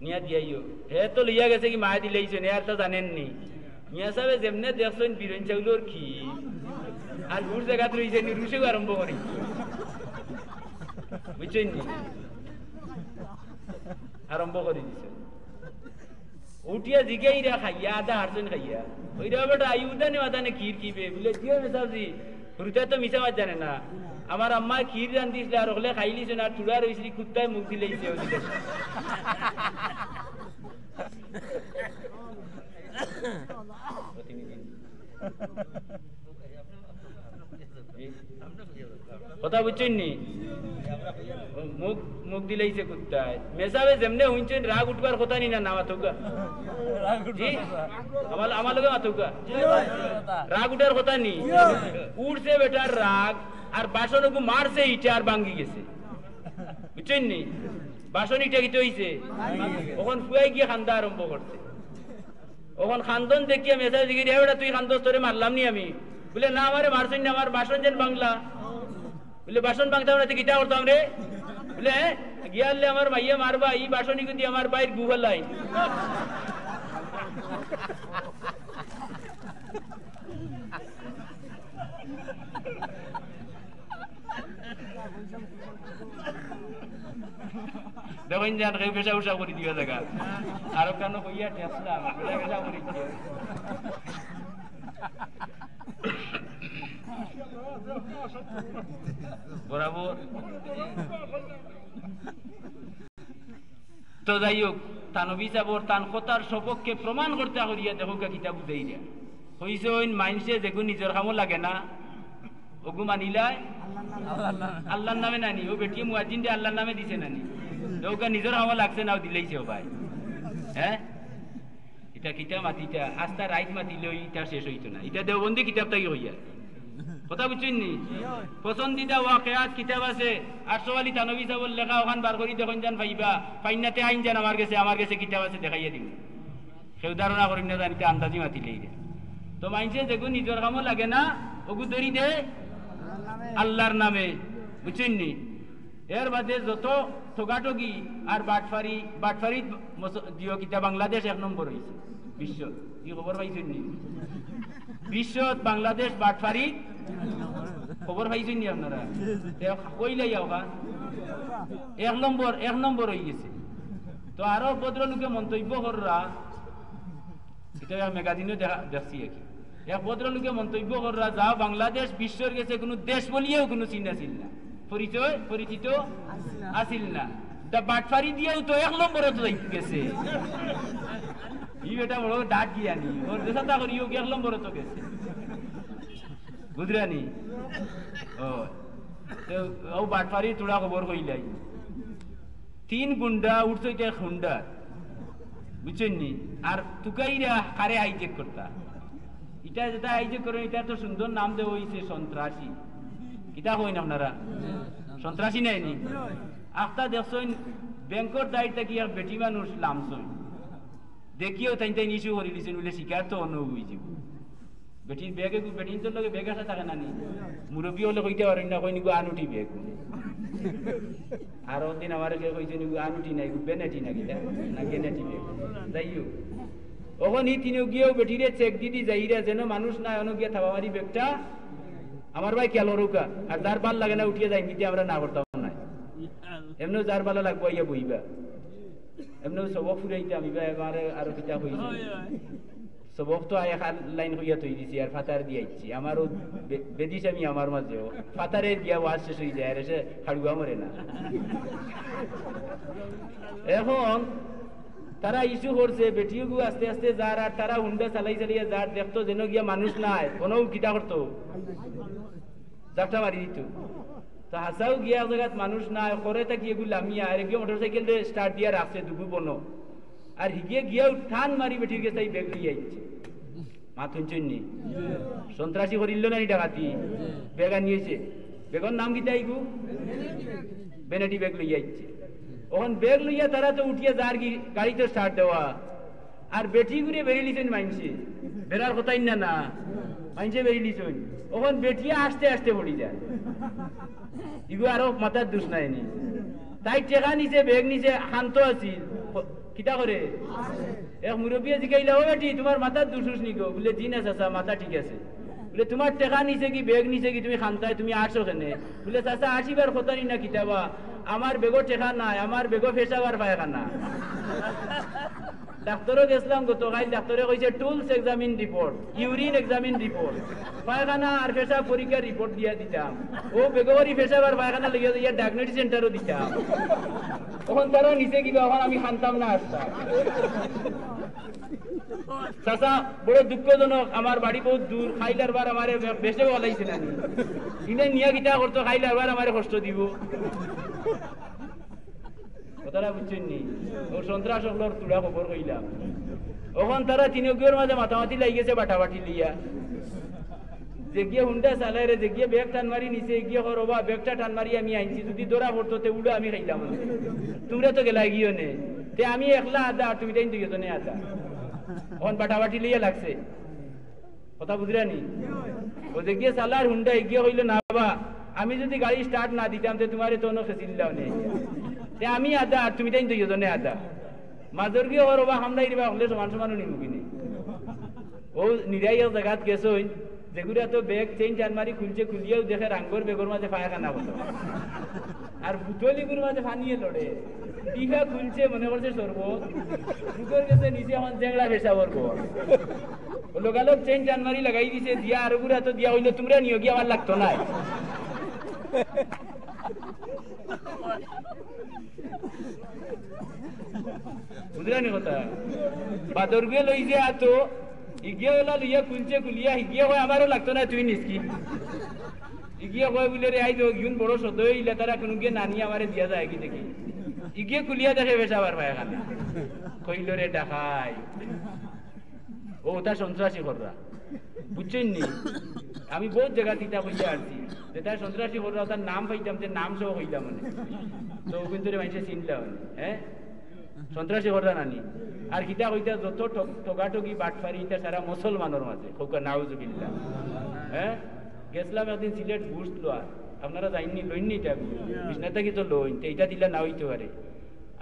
নিয়া দিয়াইও হে তো লইয়া গেছে কি মায়া দিলেইছেন আর তা জানেননি মিয়া সাহেব যেমনে দেখছেন বিরন চাউলোর ক্ষীর আর রুশ জায়গাত রয়েছে নি রুশেও আরম্ভ করি বুঝছেন নি আরম্ভ করে দিছে উঠিয়া জিগাইরা খাইয়া আদা হারছেন খাইয়া ওইটা বেটা আই উদানে মাদানে ক্ষীর কিবে বলে দিও মেসাবজি রুতা তো মিশা মাছ জানে না আমার আম্মা ক্ষীর রান্ধিছিল আর হলে খাইলিছে না চূড়া রয়েছিল কুত্তায় মুখ দিলেইছে ওদিকে কথা বুঝছেন নি মুখ মুখ দিলেইছে কুত্তায় মেসাবে যেমনে হইছেন রাগ উঠবার কথা নি না নামা তোকা আমার লগে মাতুকা রাগ উঠার কথা নি উঠছে বেটার রাগ আর বাসন মারছে ইটা আর ভাঙ্গি গেছে বুঝছেন নি বাসন ইটা কি হইছে ওখান ফুয়াই গিয়ে খান্দা আরম্ভ করছে ওখান খান্দন দেখিয়া মেসাজ দিকে বেটা তুই খান্দস তোরে মারলাম নি আমি বলে না আমারে মারছেন না আমার বাসন যেন বাংলা বলে বাসন ভাঙতাম না কিটা করতাম রে বলে গিয়ালে আমার মাইয়া মারবা এই বাসনি কিন্তু আমার বাইর গুহলাই দেখুন যান পেশা উষা করে দিবা জায়গা আরো কেন কইয়া ঠেসলাম পেশা করে বরাবর তো যাই হোক তানবী সাবর তান কথার সপক্ষে প্রমাণ করতে করিয়া দেখো কিতাব বুঝাই দিয়া হইছে ওই মাইনসে যেগু নিজের কামও লাগে না ওগু মানিলায় আল্লাহর নামে নানি ও বেটি মুয়াজ্জিন দে আল্লাহর নামে দিছে নানি ওকে নিজের কামও লাগছে নাও দিলেইছে ভাই হ্যাঁ এটা কিতাব মাতিটা আস্তা রাইত মাতিলেও এটা শেষ হইতো না এটা দেওবন্দি কিতাব থাকি হইয়া কথা বুঝছেন নি পছন্দিদা ওয়াকিয়াত কিতাব আছে 800 ওয়ালি তানবী সাহেবের লেখা ওখান বার করি দেখুন জান পাইবা পাইনাতে আইন জান আমার কাছে কিতাব আছে দেখাইয়া দিব কেউ ধারণা করিম না জানিতে আন্দাজি মাতিলেই দে তো মাইনছে যেগুলো নিজের কামও লাগে না ওগু ধরি দে আল্লাহর নামে বুঝছেন নি এর বাদে যত ঠোকাঠকি আর বাটফারি জিও কিতাব বাংলাদেশ 1 নম্বর হয়েছে বিশ্ব কি খবর পাইছেন নি বিশ্বত বাংলাদেশ বাটফারি খবর পাইছেন নি আপনারা কইলাই আওগা 1 নম্বর হয়ে গেছে তো আরো ভদ্রলোকে মন্তব্য কররা এটা ম্যাগাজিনে দেখছি এক ভদ্রলোকে মন্তব্য কররা যা বাংলাদেশ বিশ্বের গেছে কোনো দেশ বলিয়েও কোনো চিন্তা ছিল না পরিচিত আসিল না বাটফারি দিয়েও তো 1 নম্বরে তো গেছে ই বেটা বড় ডাক গিয়ানি ওর দেশা করিও 1 নম্বরে তো গেছে বুঝরানি ও বাটফারি তোরা খবর কইলাই 3 গুন্ডা উঠছে এটা খুন্ডা বুঝছেন নি আর তুকাইরা কারে হাইজেক করতা এটা যেটা হাইজেক করেন এটা তো সুন্দর নাম দেওয়া হয়েছে সন্ত্রাসী এটা কই না আপনারা সন্ত্রাসী নাইনি আফতা দেখছেন ব্যাংকর দায়িত্ব কি আর বেটি মানুষ লামছন দেখিও তাই ইস্যু করে দিয়েছেন বলে শিকার তো অনুভব হয়েছে বেটির ব্যাগে বেটির তোর লগে ব্যাগ আসা থাকে না নি মুরব্বী হলে কইতে পারেন না কই নিগো আনুটি ব্যাগ আর দিন আমার কইছে নিগো আনুটি নাই বেনেটি না কিটা না গেনেটি ব্যাগ যাইও ওখন ই তিনিও গিয়েও বেটিরে চেক দিদি যাইরা যেন মানুষ না অন গিয়া থাবামারি ব্যাগটা আমার ভাই কেল রুকা আর যার ভাল লাগে না উঠিয়ে যাই কিন্তু আমরা না করতাম না এমনিও যার ভালো লাগবো ইয়া বইবা এমনিও সব ফুরাইতে আমি এবারে আরো কিতা হইছে সবক তো লাইন হইয়া তৈরি দিছি আর ফাতার দিয়েছি আমারও বেদিস আমি আমার মাঝেও ফাতারে দিয়া ওয়াজ শেষ হয়ে যায় আর এসে হাড়ুয়া মরে না এখন তারা ইস্যু করছে বেটিও আস্তে আস্তে যার আর তারা হুন্ডা চালাইয়া যার দেখতো যেন গিয়া মানুষ নাই কোনো কিতা করতো জাপটা মারি দিত তো হাসাও গিয়া জায়গাত মানুষ নাই করে থাকি এগুলো আমি আর গিয়ে মোটরসাইকেল স্টার্ট দিয়া রাখছে দুগু বনো আর হিগিয়ে গিয়েও ঠান মারি বেটির গেছে এই ব্যাগ লিয়ে আইছে মা শুনছেন নি সন্ত্রাসী করিল না ডাকাতি ব্যাগা নিয়েছে বেগর নাম কিতা আইগু বেনেটি ব্যাগ লইয়া আইছে ওখান ব্যাগ লইয়া তারা তো উঠিয়া যার কি গাড়ি তো স্টার্ট দেওয়া আর বেটি ঘুরে বেরিয়ে লিছেন মাইনছে বেড়ার কথাই না না মাইনছে বেরিয়ে লিছেন ওখান বেটিয়া আস্তে আস্তে পড়ি যায় ইগু আরো মাথার দোষ নাইনি তাই টেকা নিছে ব্যাগ নিছে শান্ত আছিল কিতা করে এক মুরব্বিয়ে জিগাইলা ও বেটি তোমার মাথার দোষ নিগো বলে জি না চাচা মাথা ঠিক আছে বলে তোমার টেকা নিছে কি ব্যাগ নিছে কি তুমি খান্তায় তুমি আসো কেনে বলে চাচা আসিবার কথা নি না কিতাবা আমার বেগো টেকা নাই আমার বেগো ফেসাবার পায়খানা ডাক্তারও গেছিলাম গতকাল ডাক্তারে কইছে tools examine report urine examine report পায়খানা আর পেশাব পরীক্ষার রিপোর্ট দিয়া দিতাম ও বেগবারি পেশাব আর পায়খানা লেগে ইয়া ডায়াগনস্টিক সেন্টারও দিতাম তখন তারা নিচে কিবা এখন আমি খানতাম না আসতাম চাচা বড় দুঃখজনক আমার বাড়ি বহুত দূর খাইলার বার আমার বেশে বলাইছে না ইনে নিয়া কিতা করতো খাইলার বার আমার কষ্ট দিব কথাটা বুঝছেন নি ও সন্ত্রাস হলোর তুড়া খবর কইলাম ওখান তারা তিনকের মাঝে মাতামাতি লাগি গেছে বাটাবাটি লিয়া যে গিয়ে হুন্ডা চালাই রে যে গিয়ে ব্যাগ টান মারি নিচে গিয়ে করবা ব্যাগটা টান মারি আমি আনছি যদি দৌড়া পড়তো তে উড়ো আমি খাইলাম তোমরা তো গেলা গিয়ে নে তে আমি একলা আদা আর তুমি তাই তো নে আদা ওখান বাটাবাটি লিয়া লাগছে কথা বুঝরা নি ও যে গিয়ে চালার হুন্ডা এগিয়ে হইলো না বাবা আমি যদি গাড়ি স্টার্ট না দিতাম তো তোমার তো খেছিলাম নেই আমি আদা আর তুমি তাই তো নে আদা মাজর গিয়ে ওর বা হামলাই দিবা হলে সমান সমান নিব কিনে ও নিরাইয়া জায়গাত গেছো যেগুলা তো ব্যাগ চেইন চানমারি খুলছে খুলিয়েও দেখে রাঙ্গর বেগর মাঝে পায়খানা হতো আর বুতলিগুর মাঝে ফানিয়ে লড়ে টিকা খুলছে মনে করছে সরবত বুতর গেছে নিচে এখন জেংড়া পেশাবর কর লোকালোক চেইন চানমারি লাগাই দিছে দিয়া আর গুড়া তো দিয়া হইলো তোমরা নিয়োগ গিয়ে আমার লাগতো না বুঝলানি কথা বাদর গিয়ে লই যে আতো ইগিয়ে ওলা লইয়া খুলছে খুলিয়া ইগিয়ে হয় আমারও লাগতো না তুই নিসকি ইগিয়ে কয় বলে রে আই তো ইউন বড় সদ হইলে তারা কোনো গিয়ে নানি আমারে দিয়া যায় কি দেখি ইগিয়ে খুলিয়া দেখে বেসাবার ভাই এখানে কইল রে ডাকাই ও তা সন্ত্রাসী কররা বুঝছেন নি আমি বহুত জায়গা তিতা কইয়া আসছি যে তার সন্ত্রাসী কররা তার নাম পাইতাম যে নাম সহ হইলাম মানে তো কিন্তু রে মানুষে চিনলাম হ্যাঁ সন্ত্রাসী কররা নানি আর কিতা কইতা যত টগাটগি বাটফারি ইটা সারা মুসলমানের মাঝে খোকা নাউজুবিল্লাহ হ্যাঁ গেছিলাম একদিন সিলেট ঘুষ লোয়া আপনারা যাইনি লইননি এটা বিষ্ণাতা কি তো লইন এইটা দিলে না হইতে পারে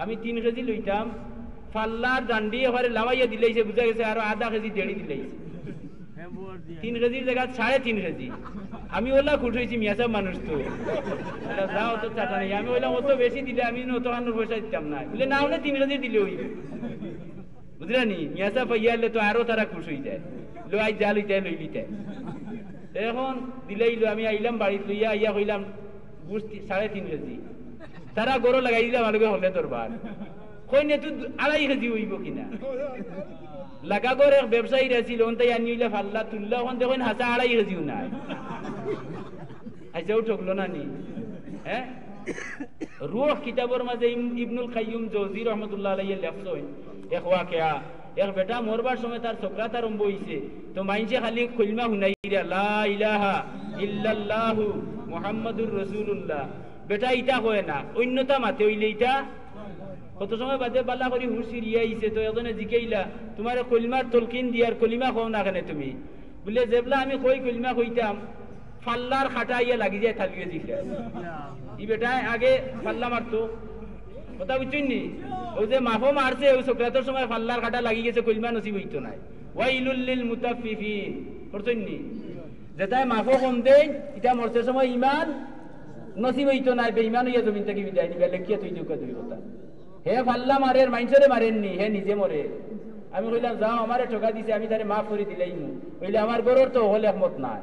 আমি 3 কেজি লইতাম ফাল্লার দান্ডি এবারে লামাইয়া দিলেইছে বুঝা গেছে আর আধা কেজি দেড়ি দিলেইছে 3 কেজির জায়গা 3.5 কেজি আমি ওলা খুট হয়েছি মিয়া সব মানুষ তো যাও তো চাটা নেই আমি বললাম অত বেশি দিলে আমি অত আনোর পয়সা দিতাম না বলে না হলে 3 কেজি দিলে ওই বুঝলানি মিয়া সাহেব পাইয়ালে তো আরো তারা খুশ হয়ে যায় লো আই যা লইতে লই লিতে এখন দিলেই লো আমি আইলাম বাড়ি লইয়া আইয়া হইলাম বুঝ 3.5 কেজি তারা গরো লাগাই দিলাম আলগে হলে দরবার কই নে তুই 2.5 কেজি হইব কিনা লাগা করে ব্যবসায়ী রেছিল ওনটাই আনিলে ফাল্লা তুললা ওখান দেখুন হাসা 2.5 কেজিও নাই আইসাও ঠকলো না নি হ্যাঁ রূহ কিতাবের মাঝে ইবনুল কাইয়ুম জৌজি রহমাতুল্লাহ আলাইহি লেখছেন এক ওয়াকিয়া এক বেটা মরবার সময় তার ছোকরা তার আরম্ভ হইছে তো মাইনছে খালি কলমা শুনাইরা লা ইলাহা ইল্লাল্লাহু মুহাম্মাদুর রাসূলুল্লাহ বেটা ইটা কয় না অন্যতা মাতে হইলে ইটা কত সময় বাদে বালা করি হুশিরিয়া আইছে তো এজনে জিকাইলা তোমার কলমার তলকিন দিয়ার কলিমা খাও না কেন তুমি বলে জেবলা আমি কই কলমা কইতাম ফাল্লার খাটাইয়া লাগি যায় থালিয়ে জিখা ই বেটা আগে ফাল্লা মারতো কথা বুঝছেন নি ও যে মাফো মারছে ওই সক্রাতের সময় ফাল্লার কাটা লাগি গেছে কলমা নসিব হইতো নাই ওয়াইলুল লিল মুতাফফিফিন করছেন নি যেটাই মাফো কম দেই এটা মরতে সময় ঈমান নসিব হইতো নাই বেঈমান হইয়া জমিন থেকে বিদায় নিবে লেখিয়া তুই যোগ্য দুই কথা হে ফাল্লা মারের মাইনসরে মারেননি হে নিজে মরে আমি কইলাম যাও আমারে ঠকা দিছে আমি তারে মাফ করে দিলেই মু কইলে আমার গরর তো হল একমত নাই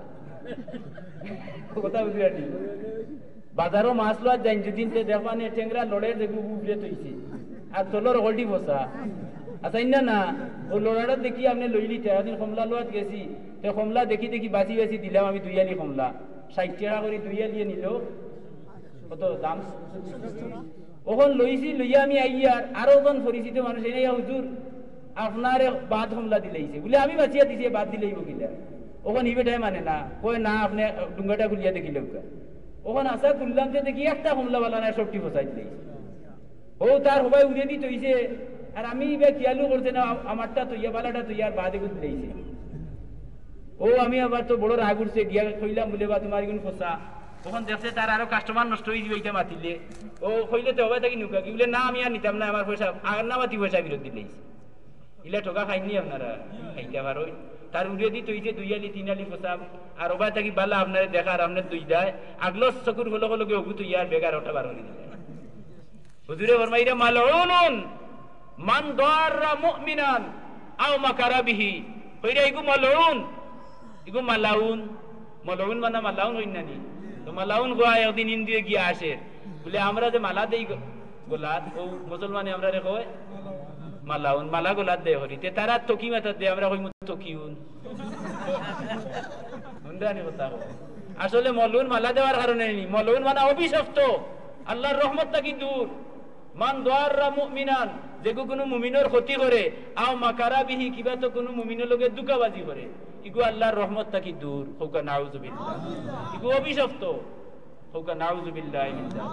কথা বুঝিয়ানি বাজারও মাছ লোয়া যাই যেদিন দেখবানে টেংরা লড়ের দেখবো বুবলে তৈছে আর তোলর হলডি বসা আচ্ছা না না ও লড়াটা দেখি আপনি লইলি একদিন কমলা লোয়াত গেছি তো কমলা দেখি দেখি বাঁচি বাঁচি দিলাম আমি 2 আলি কমলা 60 টাকা করে 2 আলিয়ে নিল কত দাম ওখন লইছি লইয়া আমি আইয়ার আরো জন পরিচিত মানুষ এনে হুজুর আপনারে বাদ কমলা দিলাইছে বলে আমি বাঁচিয়া দিছি বাদ দিলেইব কিলা ওখন ইবেটাই মানে না কই না আপনি ডুঙ্গাটা খুলিয়া দেখিলে ওখানে আসা করলাম যে দেখি একটা কমলাওয়ালা না সবটি ফসাই দিয়েছে ও তার সবাই উড়ে দিতে হইছে আর আমি এবার খেয়ালও করছে না আমারটা তৈয়া বালাটা তৈয়ার বাদে করে দিয়েছে ও আমি আবার তো বড় রাগ উঠছে গিয়া কইলাম বলে বা তোমার কোন ফসা তখন দেখছে তার আরো কাস্টমার নষ্ট হয়ে যাবে এটা মাতিলে ও কইলে তো হবে তাকে নুকা কি বলে না আমি আর নিতাম না আমার পয়সা আর না মাতি পয়সা বিরোধ দিলেইছে ইলা ঠকা খাইনি আপনারা খাইতে পারো তার উড়ে দিতে হইছে 2 আলি 3 আলি ফসা আর ওবা থাকি বালা আপনারা দেখার আপনার দুই দেয় আগলো চকুর হলো হলো ওগু তো ইয়ার বেগার ওটা বার করে দিলে হুজুরে ফরমাইরা মালউনুন মান দাররা মুমিনান আও মাকারা বিহি কইরা ইগু মালউন ইগু মালাউন মালাউন মানে মালাউন হই না নি তো মালাউন গোয়া একদিন ইন্দিয়ে গিয়ে আসে বলে আমরা যে মালা দেই গোলাত ও মুসলমানে আমরা রে কয় মালাউন মালা গোলাত দেয় হরিতে তারা তকি মাথা দেয় আমরা কই তকিউন বন্দানি কথা আসলে মালউন মালা দেওয়ার কারণে নি মালউন মানে অভিশপ্ত আল্লাহর রহমতটা কি দূর মান দাররা মুমিনান যে কোনো মুমিনের ক্ষতি করে আও মাকারা বিহি কিবা তো কোনো মুমিনের লগে দুকাবাজি করে ইগু আল্লাহর রহমতটা কি দূর হোকা নাউজুবিল্লাহ ইগু অভিশপ্ত হোকা নাউজুবিল্লাহ মিনজা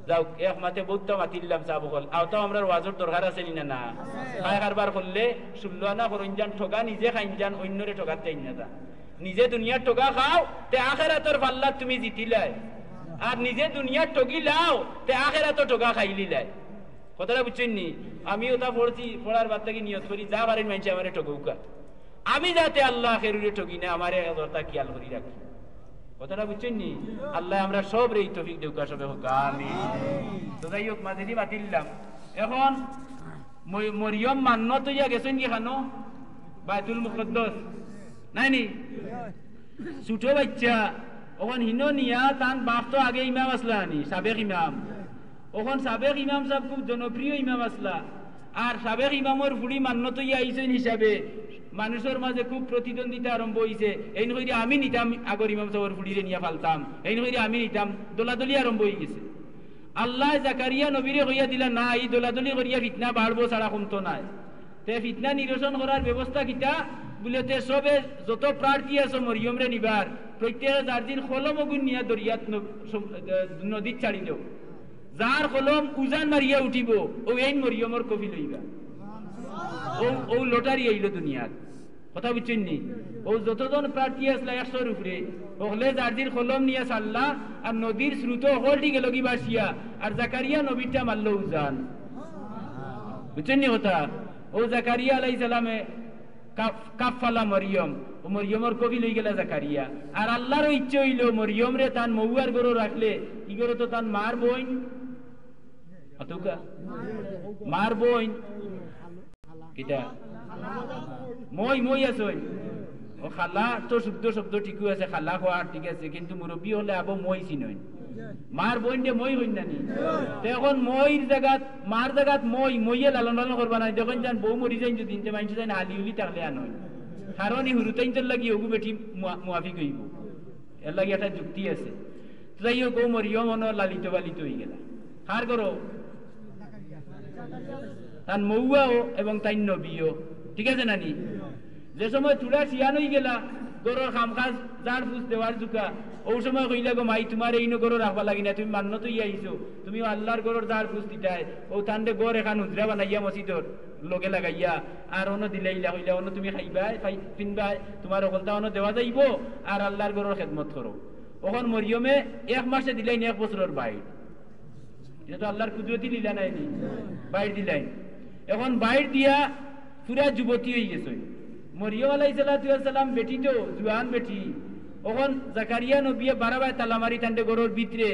যাও এক মাতে বৌদ্ধ মাতিল্লাম সাবকল আওতাও আমরার ওয়াজর দরকার আছে নি না খায় কারবার করলে সুল্লানা করইনজান ঠগা নিজে খাইনজান অন্যরে ঠগাত চাই না নিজে দুনিয়ার ঠগা খাও তে আখিরাতের পাল্লা তুমি জিতিলাই আর নিজে দুনিয়ার ঠগি লাও তে আখিরাতে ঠগা খাইলিলাই কথাটা বুঝছেন নি আমিও তা পড়ছি পড়ার বাদ থেকে নিয়ত করি যা পারেন মানুষ আমারে ঠগৌকা আমি যাতে আল্লাহ খেরুরে ঠগি না আমারে কথা খেয়াল করি রাখি কথাটা বুঝছেন নি আল্লাহ আমরা সব রে তৌফিক দেউকা সবে হোক আমিন তো যাই হোক মাঝে বাতিলাম এখন মরিয়ম মান্য তো ইয়া গেছেন কি খানো বাইতুল মুকদ্দাস নাই নি ছোট বাচ্চা ওখান হিনো নিয়া তান বাপ তো আগে ইমাম আসলা আনি সাবেক ইমাম ওখান সাবেক ইমাম সাহেব খুব জনপ্রিয় ইমাম আসলা আর সাবেক ইমামর ফুড়ি মান্যত আইছেন হিসাবে মানুষের মাঝে খুব প্রতিদ্বন্দ্বিতা আরম্ভ হয়েছে এই নইরে আমি নিতাম আগর ইমাম সাহেবের ফুড়িরে নিয়ে ফালতাম এই নইরে আমি নিতাম দোলাদলি আরম্ভ হয়ে গেছে আল্লাহ জাকারিয়া নবীরে হইয়া দিলা না এই দোলাদলি করিয়া ফিতনা বাড়বো ছাড়া কমতো নাই তে ফিতনা নিরসন করার ব্যবস্থা কিটা বলে তে সবে যত প্রার্থী আছে মরিয়মরে নিবার প্রত্যেক যার দিন কলম অগুন নিয়া দরিয়াত নদীত ছাড়ি দেও যার কলম উজান মারিয়া উঠিব ও এই মরিয়মর কফি লইবা ও লটারি আইল দুনিয়ার কথা বুঝছেন নি ও যতজন প্রার্থী আসলা 100-র উপরে হলে যার দিন কলম নিয়া ছাড়লা আর নদীর স্রোত হলটি গেল কি বাসিয়া আর জাকারিয়া নবীটা মারল উজান বুঝছেন নি কথা ও জাকারিয়া আলাইহিস সালামে কাফালা মরিয়ম ও মরিয়মর কবি লই গেলা জাকারিয়া আর আল্লাহর ইচ্ছে হইল মরিয়ম রে তান মৌয়ার গরো রাখলে ই গরো তো তান মার বইন অতকা মার বইন কিটা মই আছে ও খালা তো শব্দ ঠিকই আছে খালা খোয়া ঠিক আছে কিন্তু মুরব্বী হলে আবো মই চিনই মার বইন দে মই হইন নানি এখন মইর জায়গাত মার জায়গাত মইয়ে লালন পালন করবা না যখন যান বউ মরি যাই যদি তিনটে মানুষ যাই আলি উলি থাকলে আনয় কারণ এই হুরুতাইন লাগি ওগু বেটি মুয়াফি কইব এর লাগি একটা যুক্তি আছে যাই হোক ও মরিয়ম লালিত বালিত হয়ে গেলা কার করো তার মৌয়াও এবং তাই নবীও ঠিক আছে নানি যে সময় চূড়া শিয়ান হয়ে গেলা গরুর খাম খাজ যার ফুস দেওয়ার জুকা ও সময় কইলা গো মাই তোমার এই গরু রাখবা লাগি না তুমি মান্য তো আইছো তুমি আল্লাহর গরুর যার ফুস দিতাই ও তান্ডে গর এখান হুজরা বানাইয়া মসজিদর লগে লাগাইয়া আর অন্য দিলাইলা হইলা অন্য তুমি খাইবাই পিনবাই তোমার ওখানটা অন্য দেওয়া যাইব আর আল্লাহর গরুর খেদমত করো ওখান মরিয়মে 1 মাসে দিলাই 1 বছরের বাইর এটা তো আল্লাহর কুদরতি লীলা নাই নি বাইর দিলাই এখন বাইর দিয়া পুরা যুবতী হয়ে গেছে মরিয়ম আলাইহিস সালাম বেটি তো জুয়ান বেটি ওখন জাকারিয়া নবিয়ে বারাবাই তালামারি তান্ডে গরুর ভিতরে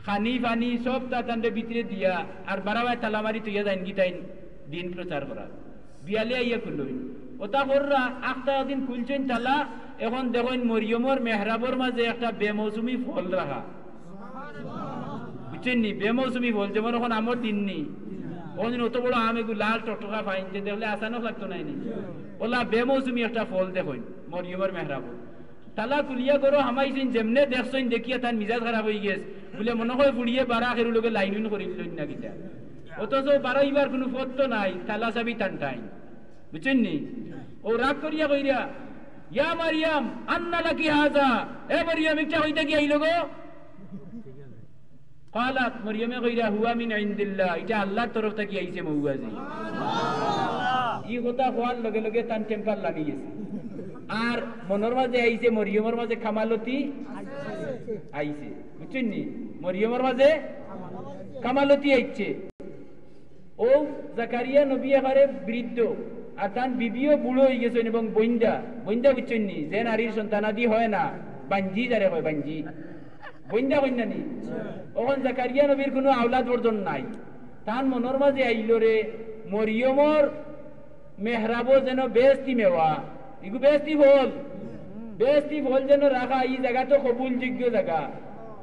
খানি ফানি সব তা তান্ডে ভিতরে দিয়া আর বারাবাই তালামারি তুইয়া যাইন গিতাইন দিন প্রচার করা বিয়ালে আইয়া খুলই ওটা কররা আখটা দিন খুলছেন তালা এখন দেখেন মরিয়মর মেহরাবর মাঝে একটা বেমৌসুমি ফল রাখা বুঝছেন নি বেমৌসুমি ফল যেমন এখন আমার দিন নি ওদিন অত বড় আম এগুলো লাল টকটকা ফাইন যে দেখলে আসানো লাগতো নাই নি ওলা বেমৌসুমি একটা ফল দেখুন মরিয়মের মেহরাবর তালা কুলিয়া করো হামাইছেন যেমনে দেখছেন দেখিয়া তার মিজাজ খারাপ হয়ে গেছে বলে মনে হয় বুড়িয়ে বারা খেরু লোকে লাইন করিল না কিটা অথচ বারো ইবার কোনো পথ তো নাই তালা চাবি টান টাইম বুঝছেন নি ও রাগ করিয়া কইরা ইয়া মারিয়াম আন্না লাকি হাজা এ মারিয়াম একটা হইতে কি আইলো গো قالت মরিয়মে কইরা হুয়া মিন ইনদিল্লাহ, এটা আল্লাহর তরফ থেকে আইছে মৌয়াজি। এই কথা হওয়ার লগে লগে তার টেম্পার লাগি গেছে। আর মনের মাঝে আইছে মরিয়মের মাঝে কামালতি আইছে, বুঝছেন নি? মরিয়মের মাঝে কামালতি আইছে। ও জাকারিয়া নবী এবারে বৃদ্ধ, আর তার বিবিও বুড়ো হয়ে গেছেন এবং বইন্দা বইন্দা, বুঝছেন নি? যে নারীর সন্তানাদি হয় না, বাঞ্জি যারে হয়, বাঞ্জি বইন্দা কন্যা নি। ওখান জাকারিয়া নবীর কোনো আওলাদ বর্জন নাই। তার মনের মাঝে আইল রে মরিয়মর মেহরাবো যেন বেস্তি মেওয়া, এগু বেস্তি ফল যেন রাখা, এই জায়গা তো কবুল যোগ্য জায়গা।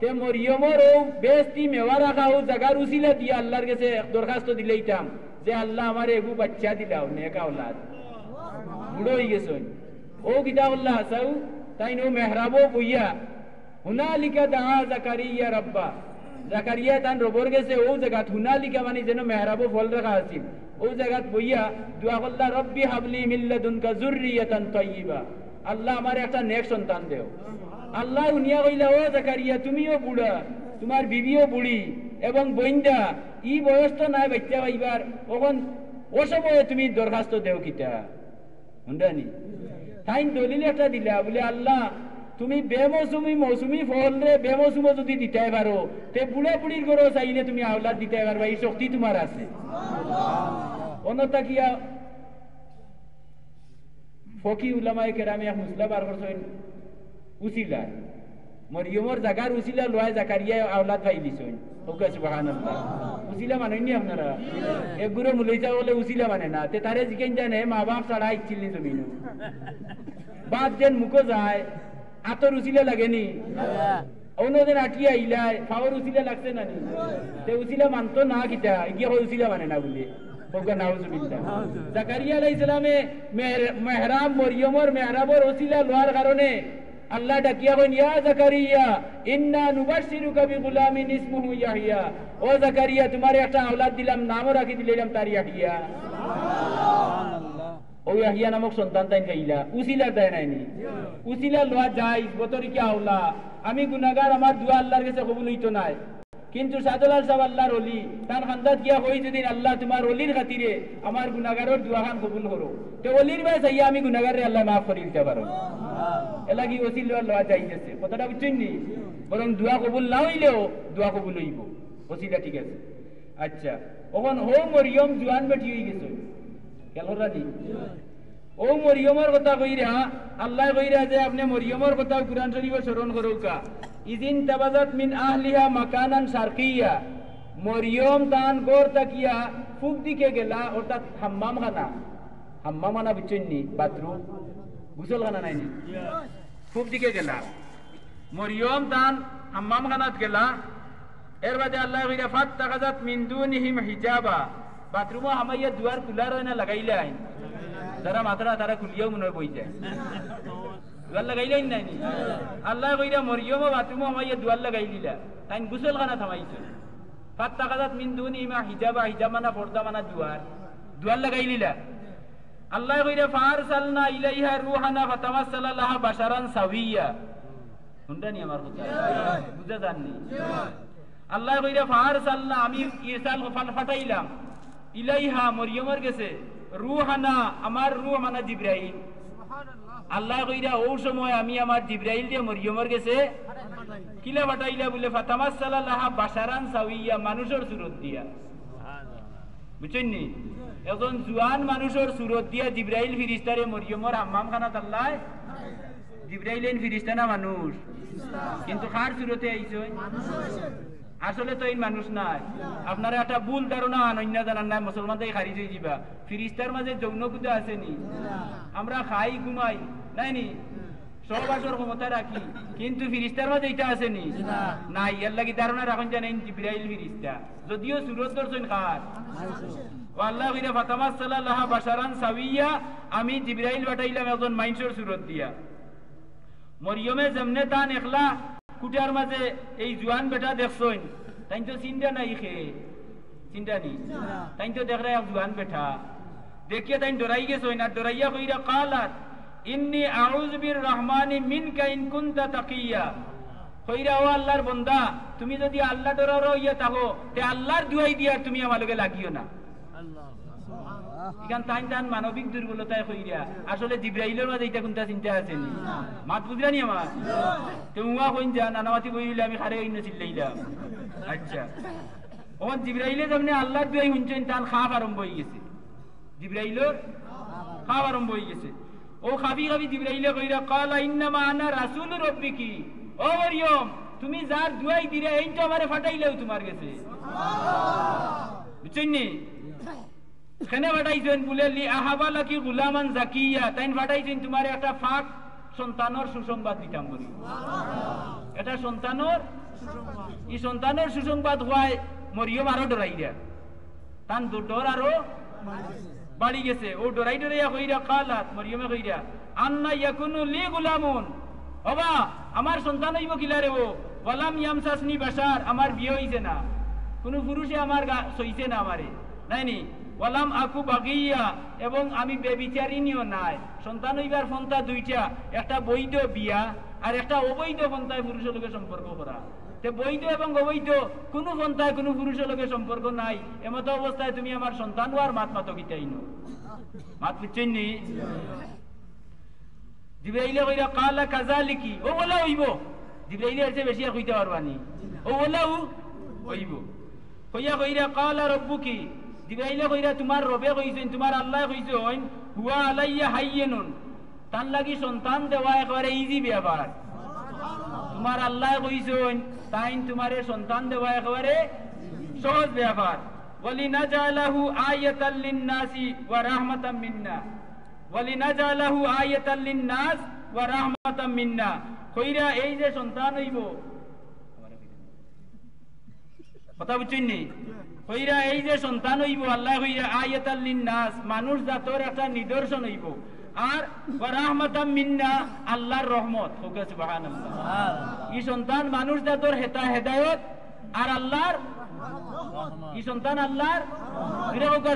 তে মরিয়মর ও বেস্তি মেওয়া রাখা, ও জায়গার উসিলা দিয়ে আল্লাহর কাছে দরখাস্ত দিলেইতাম যে আল্লাহ আমার এগু বাচ্চা দিলাও, নেকা আওলাদ। বুড়ো হয়ে গেছেন ও গীতা আল্লাহ হাসাউ, তাই নো মেহরাবো বইয়া হুনালিকা দাআ জাকারিয়া রাব্বা, জাকারিয়া তান রবর গেছে ও জায়গাত হুনালিকা মানে যেন মেহরাবো ফল রাখা আছিল। ও জায়গাত বইয়া দোয়া করলা রব্বি হাবলি মিন লাদুনকা যুররিয়াতান তাইয়্যিবা, আল্লাহ আমার একটা নেক সন্তান দেও। আল্লাহ উনিয়া কইলা ও জাকারিয়া তুমিও বুড়া, তোমার বিবিও বুড়ি এবং বইন্দা, ই বয়স তো নাই বাচ্চা পাইবার, ওখন ও সময়ে তুমি দরখাস্ত দেও কিতা হুন্ডানি। তাই দলিল একটা দিলা বলে আল্লাহ তুমি মৌসুমি ফল রে বেমৌসুমে যদি দিতে পারো, তে বুড়া বুড়ির গরো চাইলে তুমি আওলাদ দিতে পারবা, এই শক্তি তোমার আছে। অন্যতা কিয়া ফকি উলামায়ে কেরামে এক মুসলা বার করছেন উসিলা, মরিয়মর জাগার উসিলা লয় জাকারিয়া আওলাদ পাইলিছেন। ওকে সুবহানাল্লাহ, উসিলা মানেননি আপনারা? একগুলো মুলাইজা বলে উসিলা মানে না, তে তারে জিকেন জানে মা বাপ ছাড়া ইচ্ছিলি জমিন বাদ যেন মুখো যায় আতর উসিলা লাগেনি, অন্যদিন আটিয়া ইলাই ফাওয়ার উসিলা লাগছে না নি? তে উসিলা মানতো না কিতা গিয়ে উসিলা মানে না বলে জাকারিয়া আলাইহিস সালামে মেহরাব মরিয়মর মেহরাবর উসিলা লওয়ার কারণে আল্লাহ ডাকিয়া কইন ইয়া জাকারিয়া ইন্না নুবাশশিরুকা বিগুলামিন ইসমুহু ইয়াহইয়া, ও জাকারিয়া তোমার একটা আওলাদ দিলাম, নামও রাখি দিলাম তার ইয়াহইয়া। ও ইয়াহইয়া নামক সন্তান তাই গাইলা উসিলা দেয় নাইনি। উসিলা লওয়া যায় বতরি কি আওলা, আমি গুনাহগার, আমার দোয়া আল্লাহর কাছে কবুল হইতো না। কিন্তু সাদলাল সাহেব আল্লাহর ওলি, তার খান্দাত গিয়া কই যদি আল্লাহ তোমার ওলির খাতিরে আমার গুনাহগারের দোয়া খান কবুল করো, তো ওলির ভাই চাইয়া আমি গুনাহগারে আল্লাহ মাফ করে দিতে পারো। এলা কি ওসিলা লওয়া যাইতেছে, কথাটা বুঝছেন নি? বরং দোয়া কবুল না হইলেও দোয়া কবুল হইব, ওসিলা ঠিক আছে। আচ্ছা, ওখান হো মরিয়ম জুয়ান বেটি হয়ে গেছে কেলরা দি। ও মরিয়মের কথা কইরা আল্লাহ কইরা যে আপনি মরিয়মের কথা কুরআন শরীফে স্মরণ করুকা, ইদিন তাবাজাত মিন আহলিহা মাকানান শারকিয়া, মরিয়ম তান গোর তাকিয়া পূব দিকে গেলা, অর্থাৎ হাম্মাম খানা বুঝছেন নি? বাথরুম গোসল খানা নাই নি, পূব দিকে গেলা মরিয়ম তান হাম্মাম খানাত গেলা। এর বাদে আল্লাহ কইরা ফাত্তাখাযাত মিন দুনিহিম হিজাবা, বাথরুমে হামাইয়া দুয়ার খোলা রয় না লাগাইলাই, যারা মাত্রা তারা খুলিয়াও মনে বই যায়, দুয়ার লাগাইলেন নাই নি? আল্লাহ কইরা মরিয়মও বাথরুমে হামাইয়া দুয়ার লাগাই দিলা, তাই গোসল খানা থামাইছে। ফাত্তাখাযাত মিন দুনিহিমা হিজাবা, হিজাব মানা পর্দা মানা দুয়ার লাগাই দিলা। আল্লাহ কইরা ফারসালনা ইলাইহা রূহানা ফাতামাসসালা লাহা বাশারান সাওয়িয়া, শুনতানি আমার কথা বুঝা জাননি? আল্লাহ কইরা ফারসালনা, আমি ইরসাল ফাটাইলাম, ইলাইহা মরিয়মের কাছে, রূহানা আমার রূহ মানা জিবরাইল। আল্লাহ কইরা ও সময় আমি আমার জিবরাইল দিয়ে মরিয়মের কাছে কিলা ফাটাইলা বলে ফাতামাসসালা লাহা বাশারান সাওয়িয়া, মানুষের সুরত দিয়া, বুঝছেন নি? এখন জুয়ান মানুষের সুরত দিয়া জিবরাইল ফিরিস্তারে মরিয়মের হাম্মাম খানাত আল্লাহ, জিবরাইলেন ফিরিস্তা না মানুষ, কিন্তু কার সুরতে আইছে? আসলে তো এই মানুষ নাই। আপনারা একটা ভুল ধারণা অন্য জানান না, মুসলমান থেকে খারিজ হয়ে যাবা। ফিরিস্তার মাঝে যৌন কুদা আসেনি, আমরা খাই ঘুমাই নাই নি, সহবাসের ক্ষমতা রাখি, কিন্তু ফিরিস্তার মাঝে এটা আসেনি নাই। এর লাগি ধারণা রাখুন জানেন জিবরাইল ফিরিস্তা, যদিও সুরত দর্শন খার। আল্লাহ কইরা ফাতামাসসালা লাহা বাশারান সাওয়িয়া, আমি জিবরাইল পাঠাইলাম একজন মানুষের সুরত দিয়া। মরিয়মে যেমনে তান একলা কুটার মাঝে এই জুয়ান বেটা দেখছেন, তাই তো চিন্তা নাই, চিন্তা নি, তাই তো দেখ এক জুয়ান বেটা দেখিয়া তাই ডরাই গেছেন। আর ডরাইয়া কইরা কালাত ইন্নী আউযু বির রহমানি মিনকা ইন কুনতা তাকিয়া, কইরা ও আল্লাহর বান্দা তুমি যদি আল্লাহ ডরারও ইয়া থাকো তে আল্লাহর দুয়াই দিয়া তুমি আমার লগে লাগিও না। ইখান টান মানবিক দুর্বলতায় কইরা আসলে জিব্রাইলের মাঝে এটা কোনটা চিন্তা আছে নি মাত বুঝলানি আমার তো উয়া কইন যা নানামাতি বইলে আমি খারে হইন চিল্লাইলাম। আচ্ছা ওন জিব্রাইলে যেমনি আল্লাহর দুয়াই শুনছেন তান খাপ আরম্ভ হয়ে গেছে, জিব্রাইলের খাপ আরম্ভ হয়ে গেছে। ও খাবি খাবি জিব্রাইলে কইরা ক্বালা ইন্নামা আনা রাসূলুর রাব্বিকি, ও মরিয়ম তুমি যার দুয়াই দিলে এইটা আমারে ফাটাইলেও তোমার গেছে। বুঝছেন নি কেন ফাটাইছেন বলে লি আহাবালা কি গুলামান জাকিয়া তাইন ফাটাইছেন তোমার একটা ফাক সন্তানের সুসংবাদ দিতাম বলি। এটা সন্তানের এই সন্তানের সুসংবাদ হওয়ায় মরিয়ম আরো ডরাই দেয়া তান ডর আরো বাড়ি গেছে। ও ডরাই ডরাইয়া কইরা কালাত মরিয়মে কইরা আন্না ইয়াকুনু লি গুলামুন, বাবা আমার সন্তান হইব কিলারে ও ওয়ালাম ইয়ামসাসনি বাশার আমার বিয়ে হইছে না, কোন পুরুষে আমার সইছে না আমারে নাইনি, ওয়ালাম আকু বাগিয়া এবং আমি বেবিচারিনীও নাই। সন্তান হইবার পন্থা দুইটা, একটা বৈধ বিয়া আর একটা অবৈধ পন্থায় পুরুষের লোকের সম্পর্ক করা। বৈধ এবং অবৈধ কোন পন্থায় কোন পুরুষের লোকের সম্পর্ক নাই, এমত অবস্থায় তুমি আমার সন্তান আর মাত মাতো গীতাই নো মাত বুঝছেন নি। জিব্রাইলে কইরা কালা কাযালিকি, ও বলা হইব। জিব্রাইলে এসে বেশি কইতে পারবানি, ও বলাও হইব। কইয়া কইরা কালা রব্বুকি, জিব্রাইলে কইরা তোমার রবে কইছেন তোমার আল্লাহ কইছেন হুয়া আলাইয়া হাইয়িনুন, তার লাগি সন্তান দেওয়া একেবারে ইজি ব্যাপার। তোমার আল্লাহ কইছেন তাইন তোমারে সন্তান দেওয়া একেবারে সহজ ব্যাপার। ওয়ালিনাজালাহু আয়াতাল লিন-নাসি ওয়া রাহমাতাম মিন্না, ওয়ালিনাজালাহু আয়াতাল লিন-নাস ওয়া রাহমাতাম মিন্না। কইরা এই যে সন্তান হইব কথা বুঝছেন নি, কইরা এই যে সন্তান হইব আল্লাহ কইরা আয়াতাল লিন-নাস মানুষ জাতর একটা নিদর্শন হইব, আর ওয়া রাহমাতাম মিন্না আল্লাহর রহমত। সুবহানাল্লাহ। এই সন্তান মানুষ জাতর হেদায়েত আর আল্লাহর ই সন্তান আল্লাহর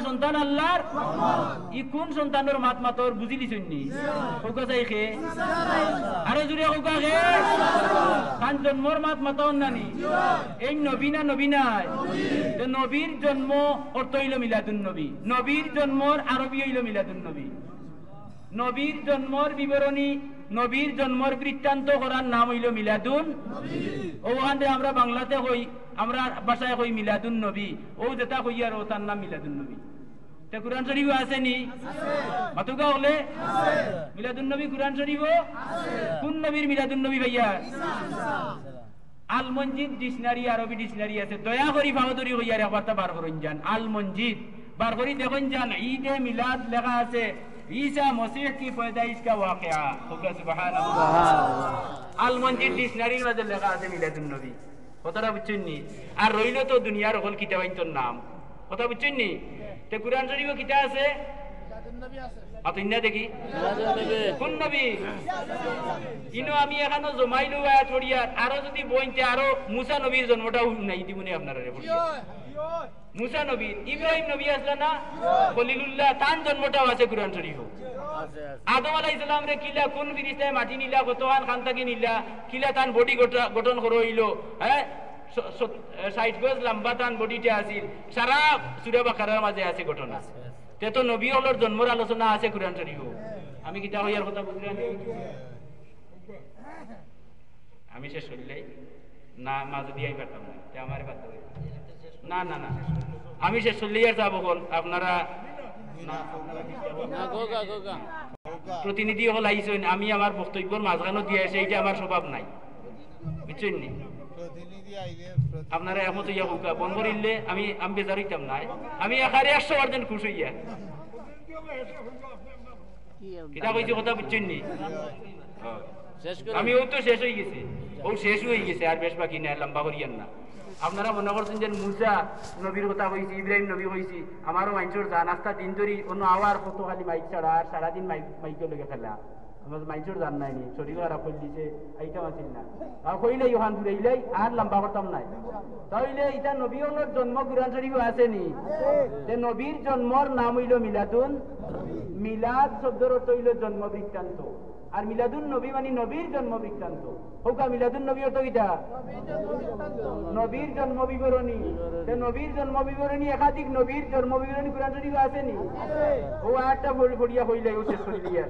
সন্তান আল্লাহর ই কোন সন্তানের মাত মাতর বুঝিলিছেন নি চাইখে আরো জুড়ে খান জন্মর মাত মাতন নানি এই নবী না নবী নাই। নবীর জন্ম অর্থ হইল মিলাদুন নবী, নবীর জন্মর আরবি হইল মিলাদুন নবী। নবীর জন্মর বিবরণী নবীর জন্মর বৃত্তান্ত করার নাম হইল মিলাদুন। ওখানে আমরা বাংলাতে কই, আমরা ভাষায় কই মিলাদুন নবী, ও যেটা কই আর ও তার নাম মিলাদুন নবী। তে কুরআন শরীফ আছে নি? মাতুকা হলে মিলাদুন নবী কুরআন শরীফ কোন নবীর মিলাদুন নবী ভাইয়া? আল মঞ্জিদ ডিকশনারি আরবি ডিকশনারি আছে, দয়া করি বাহাদুরি কইয়া একবার বার করুন যান। আল মঞ্জিদ বার করি দেখুন যান, ঈদে মিলাদ লেখা আছে ईसा मसीह की पैदाइश का वाकया। सुबहानाल्लाह। আল মঞ্জিদ ডিকশনারির মধ্যে লেখা আছে মিলাদুন নবী। কথাটা বুঝছেন নি? আর রইল তো দুনিয়ার হল কিতাব আইনতর নাম। কথা বুঝছেন নি? তে কুরআন শরীফে কিতা আছে? মিলাদুন নবী আছে। আতইনা দেখি কোন নবী? ইনো আমি এখানে জমাইলু আয়াত পড়িয়া আরো যদি বইতে আরো মুসা নবীর জন্মটা নাই দিবনি আপনারা রে পড়িয়া। মুসা নবী, ইব্রাহিম নবী আসলে না, খলিলুল্লাহ তার জন্মটাও আছে কুরআন শরীফে। আদম আলাইহিস সালাম রে কিলা কোন ফেরেশতায় মাটি নিলা, কতখান খান থেকে নিলা, কিলা তান বডি গঠন করে হইলো, হ্যাঁ 60 গজ লম্বা তান বডিটা আছিল, সারা সূরা বাকারার মাঝে আছে ঘটনা। তে তো নবী হলোর জন্মের আলোচনা আছে কুরআন শরীফে। আমি কিতা হইয়ার কথা বুঝলেন? আমি শেষ হইলাই না মাঝে দিয়াই পারতাম না, তে আমারে বাদ দাও। না না না আমি শেষ হইলাই যাব বল আপনারা প্রতিনিধি হল আইছেন, আমি আমার বক্তব্যের মাঝখানে দিয়ে আসে, এইটা আমার স্বভাব নাই, বুঝছেন নি? আপনারা এখন ইয়া হুকা বন করিলে আমি বেজার হইতাম নাই, আমি একারে 100% খুশ হইয়া কিতা কইছি কথা বুঝছেন নি? আমি ও তো শেষ হয়ে গেছে, ও শেষ হয়ে গেছে, আর বেশ বাকি নাই, লম্বা করিয়েন না। আপনারা মনে করছেন যে মুসা নবীর কথা কইছি, ইব্রাহিম নবী কইছি, আমারও মাইনসর যা নাস্তা দিন ধরি অন্য আওয়ার কত খালি মাইক ছাড়া আর সারাদিন মাইকে লেগে খেলা, আমার মাইনসর জান নাই নি, শরীর খারাপ করে দিছে, এইটা আসিল না। আর কইলে ইহান ঘুরাইলাই আর লম্বা করতাম নাই। তাইলে এটা নবী হলোর জন্ম কুরআন শরীফে আছে নি? যে নবীর জন্মর নাম হইল মিলাদুন। মিলাদ শব্দের অর্থ হইল জন্ম বৃত্তান্ত। আর মিলাদুন নবী মানে নবীর জন্ম বৃত্তান্ত হোকা মিলাদুন নবী অর্থ কিটা নবীর জন্ম বিবরণী নবীর জন্ম বিবরণী একাধিক নবীর জন্ম বিবরণী কোরআন শরীফে আছে নি ও আয়াতটা পড়িয়া হইলে ও শেষ করে দিয়া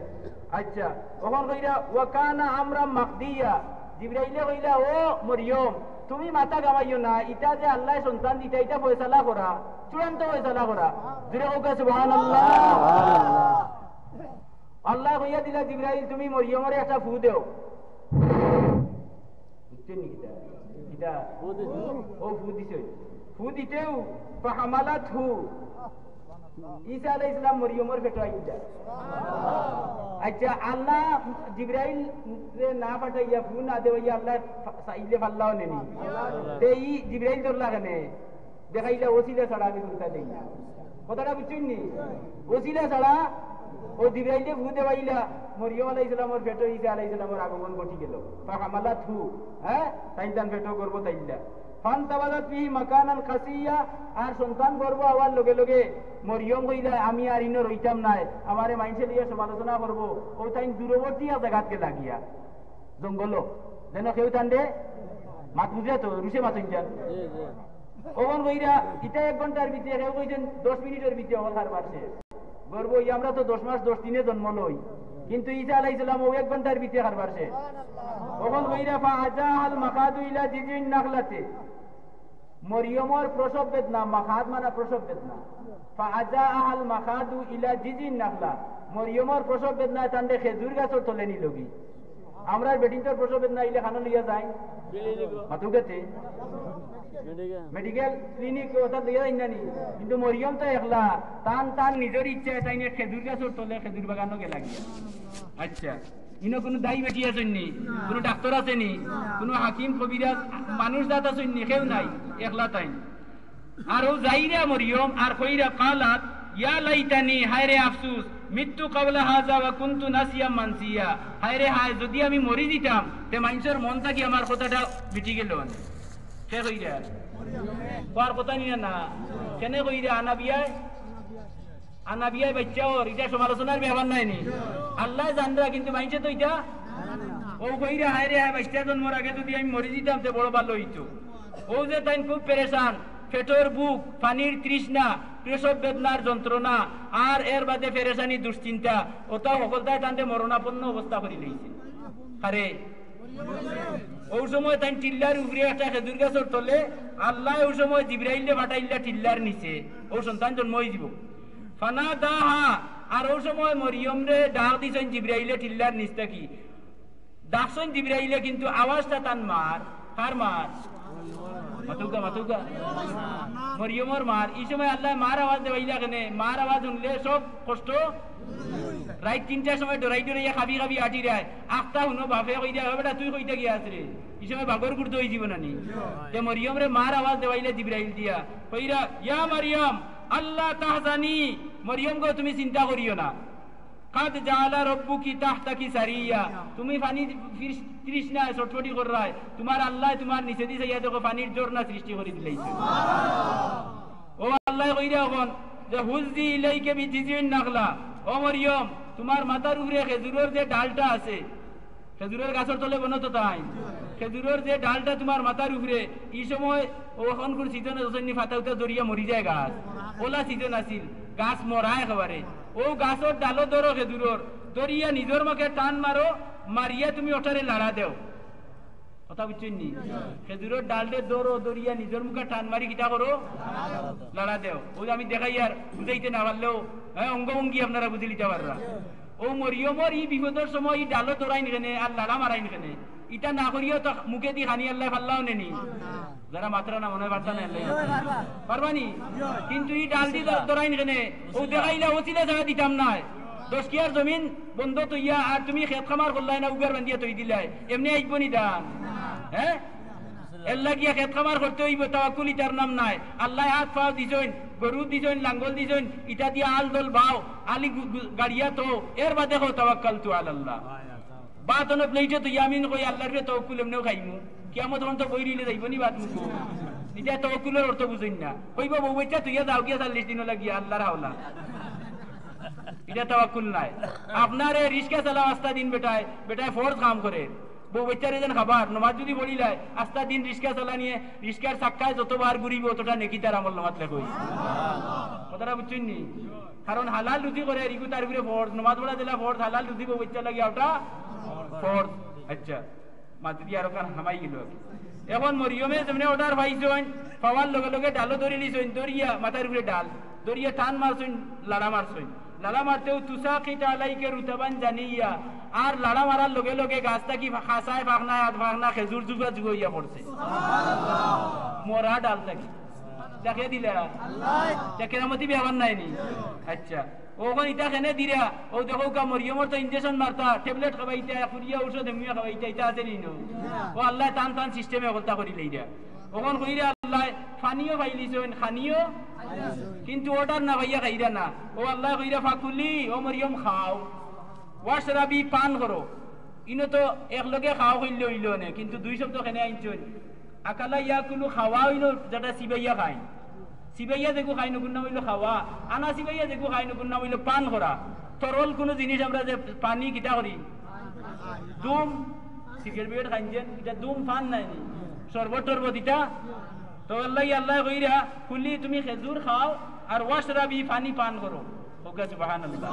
আচ্ছা ওখান কইরা ওয়াকানা আমরা মাকদিয়া জিবরাইলে কইলা ও মরিয়ম তুমি মাথা গামাইও না ইটা যে আল্লাহ সন্তান দিতা এটা ফয়সালা করা চূড়ান্ত ফয়সালা করা জুড়ে হোকা সুবহানাল্লাহ আল্লাহ কইয়া দিলা জিবরাইল তুমি মরিয়মরে একটা ফু দেও বুঝছেন নি কিটা ও ফু দিছে ফু দিতেও ফাহামালাতহু ঈসা আলাইহিস সালাম মরিয়মের পেটে আইতা আচ্ছা আল্লাহ জিবরাইল না পাঠাইয়া ফু না দেওয়া আল্লাহ সাইলে ফাল্লাও নেনি এই জিবরাইল ধরলা কেন দেখাইলা ওসিলা ছাড়া আমি দুটা দেই না কথাটা বুঝছেন নি ওসিলা ছাড়া ও জিবরাইলে ফু দেওয়াইলা মরিয়ম আলাইহিস সালামের পেটে ঈসা আলাইহিস সালামের আগমন ঘটি গেল ফাহামালাতহু তাই তান পেটে করব তাইলা ফান্তাবাদাত ফিহি মাকানান কাসিয়া আর সন্তান গর্ভ হওয়ার লগে লগে মরিয়ম কইলা আমি আর ইনো রইতাম নাই আমারে মাইনসে লিয়ে সমালোচনা করব ও তাই দূরবর্তী জায়গাতে লাগিয়া জঙ্গল যেন কেউ টান্ডে মাত বুঝে তো রুশে মাত ইনজান ওমন কইরা ইটা 1 ঘন্টার ভিতরে কেউ কইছেন 10 মিনিটের ভিতরে হওয়ার পারছে গর্ব আমরা তো 10 মাস 10 দিনে জন্ম লই কিন্তু ঈসা আলাইহিস সালাম ও 1 ঘন্টার ভিতরে হার পারছে ওমন কইরা ফাআজাহাল মাকাদু ইলা জিজিন নাখলাতে মরিয়মর প্রসব বেদনা মাখাদ মানে প্রসব বেদনা ফাআজাহাল মাকাদু ইলা জিজিন নাখলা মরিয়মর প্রসব বেদনা টান্ডে খেজুর গাছর তলে নিলগি আমরা বেটিনটার প্রসব বেদনা ইলে খানো লিয়া যায় মাতুগাতে মেডিকেল ক্লিনিক ওটা দিয়া যায় না নি কিন্তু মরিয়ম তো একলা তান নিজের ইচ্ছায় তাই নিয়ে খেজুর গাছর তলে খেজুর বাগানো গেলা গিয়া আচ্ছা ইনো কোনো দায়ী বেটি আছেন নি কোনো ডাক্তার আছে নি কোনো হাকিম কবিরাজ মানুষ জাত আছেন নি কেউ নাই একলা তাই আর ও যাইরা মরিয়ম আর কইরা কালাত ইয়া লাইতানি হায়রে আফসোস মৃত্যু কাবলা হাজা ওয়া কুনতু নাসিয়া মানসিয়া হায়রে হায় যদি আমি মরি দিতাম তে মানুষের মন থাকি আমার কথাটা মিটি গেল কে কইরা তোর কথা নিয়ে না কেন কইরা আনাবিয়ায় বাচ্চা ওর এটা সমালোচনার ব্যাপার নাই নি আল্লাহ জানরা কিন্তু মাইছে তো এটা ও কইরা হায় রে হায় বাচ্চা জন্মর আগে যদি আমি মরে দিতাম তে বড় ভালো হইতো ও যে তাই খুব পেরেশান পেটের বুক পানির তৃষ্ণা প্রসব বেদনার যন্ত্রণা আর এর বাদে পেরেশানি দুশ্চিন্তা ওটা সকলটাই তান্তে মরণাপন্ন অবস্থা করে লইছে আরে ওই সময় তাই টিল্লার উপরে একটা খেজুর গাছর তলে আল্লাহ ওই সময় জিবরাইলে পাঠাইলা টিল্লার নিচে ও সন্তান জন্ম হয়ে যাব ফানা দাহা আর ওই সময় মরিয়ম রে ডাক দিছেন জিবরাইলে টিল্লার নিচটা কি ডাকছেন জিবরাইলে কিন্তু আওয়াজটা তান মার কার মার মাতুকা মরিয়মর মার এই সময় আল্লাহ মার আওয়াজ দেওয়াইলা কেনে মার আওয়াজ শুনলে সব কষ্ট রাত 3টার সময় ডরাই ডরাইয়া খাবি আটি রায় আখটা শুনো বাপে কই দিয়া বেটা তুই কইতে গিয়াছ রে এই সময় বাগর গুড় হয়ে যাব নানি যে মরিয়ম রে মার আওয়াজ দেওয়াইলে জিবরাইল দিয়া কইরা ইয়া মরিয়ম আল্লাহ তাহজানি মরিয়ম গো তুমি চিন্তা করিও না কাদ জাআলা রাব্বুকি তাহতাকি সারিয়া তুমি পানি তৃষ্ণা ছটফটি কর রায় তোমার আল্লাহ তোমার নিচে দি যাইয়া দেখো পানির ঝর্ণা সৃষ্টি করে দিলাইছে ও আল্লাহ কইরা এখন যে হুজদি ইলাইকা বিজিজিন নাখলা ও মরিয়ম তোমার মাথার উপরে খেজুরের যে ডালটা আছে খেজুরের গাছের তলে বনতো তাই খেজুরের যে ডালটা তোমার মাথার উপরে এই সময় ওখান কোন সিজনে যতনি ফাটা উঠা জড়িয়া মরি যায় গাছ ওলা সিজন আছিল গাছ মরায় একেবারে ও গাছের ডালো ধরো খেজুরের দরিয়া নিজের মুখে টান মারো মারিয়া তুমি ওটারে লাড়া দেও কথা বুঝছেন নি খেজুরের ডালটে ধরো দরিয়া নিজের মুখে টান মারি কিটা করো লাড়া দেও ওই আমি দেখাই আর বুঝাইতে না পারলেও অঙ্গভঙ্গি আপনারা বুঝে নিতে পাররা ও মরিয়মর এই বিপদের সময় এই ডালো ধরাই নিখেনে আর লাড়া মারাই নিখেনে এটা না করিও তো মুখে দি খানি আল্লাহ ফাল্লাও নেনি যারা মাত্রা না মনে পারতা না পারবানি কিন্তু এই ডালটি ধরাই নিখেনে ও দেখাইলে ওচিলে জায়গা দিতাম না 10 কিয়ার জমিন বন্ধ তৈয়া আর তুমি খেত খামার করলাই না উগার বান্ধিয়া তৈ দিলাই এমনি আইব নি দান হ্যাঁ এল্লা গিয়া খেত খামার করতে হইব তাওয়াক্কুল ইটার নাম নাই আল্লাহ হাত পাও দিছেন গরু দিছেন লাঙ্গল দিছেন ইটা দিয়া আল দল বাও আলি গাড়িয়া তো এর বাদে হো তাওয়াক্কালতু আলাল্লাহ বাত অন প্লেটে তো ইয়ামিন কই আল্লাহর রে তাওয়াক্কুল এমনেও খাইমু কিয়ামত হন তো বইরিলে যাইব নি বাত মুকো ইটা তাওয়াক্কুলের অর্থ বুঝিন না কইব বউ বাচ্চা তুইয়া যাও গিয়া 40 দিন লাগিয়া আল্লাহর হাওলা এটা তাওয়াক্কুল নাই। আপনারে রিস্কা চালাও আস্তা দিন বেটায় বেটায় ফোর্স কাম করে বউ বাচ্চারে যেন খাবার নমাজ যদি বলিলাই আস্তা দিন রিস্কা চালা নিয়ে রিস্কার চাক্কায় যতবার ঘুরিব ততটা নেকি তার আমল নমাজ লেখই কথাটা বুঝছেন নি? কারণ হালাল রুজি করে রিগু তার উপরে ফোর্স নমাজ পড়া দিলা ফোর্স হালাল রুজি বউ বাচ্চা লাগিয়া ওটা ফোর্স। আচ্ছা মাতৃ আরো কান হামাই গেল। এখন মরিয়মে যেমনি অর্ডার পাইছেন পাওয়ার লগে লগে ডালও ধরে লিছেন দরিয়া মাথার উপরে ডাল দরিয়া টান মারছেন লাড়া মারছেন লাড়া মারতেও তুষাকিত আলাইকে রুতাবান জানিয়া আর লাড়া মারার লগে লগে গাছটা কি খাসায় ফাঁকনায় আধ ফাঁকনা খেজুর যুগা যুগ হইয়া পড়ছে মরা ডালটা কি দেখে দিলে কেরামতি ব্যবহার নাইনি। আচ্ছা ওখান ইটা খেনে দিরা ও দেখো কা মরিয়মর তো ইনজেকশন মারতা ট্যাবলেট খাবাইতা ফুরিয়া ঔষধ এমনিয়া খাবাইতা ইটা আছে নি ও আল্লাহ টান টান সিস্টেমে হলতা করি লইরা ওখান কইরা আল্লাহ ফানিও পাইলিছেন খানিও কিন্তু অর্ডার না ভাইয়া খাইরা না ও আল্লাহ কইরা ফাকুলি ও মরিয়ম খাও ওয়াশরাবি পান করো ইনো তো একলগে খাও হইল হইল না কিন্তু দুই শব্দ খেনে আইনছেন আকালা ইয়াকুলু খাওয়া হইল যেটা সিবাইয়া খাই সিবাইয়া দেখো খাই নগুন না হইল খাওয়া আনা সিবাইয়া দেখো খাই নগুন না হইল পান করা তরল কোনো জিনিস আমরা যে পানি কিটা করি দুম সিগারেট বিগারেট খাইছেন এটা দুম পান নাই শরবত টরবত এটা তো আল্লাহ আল্লাহ কইরা খুলি তুমি খেজুর খাও আর ওয়াশরাবি পানি পান করো ওকে সুবহানাল্লাহ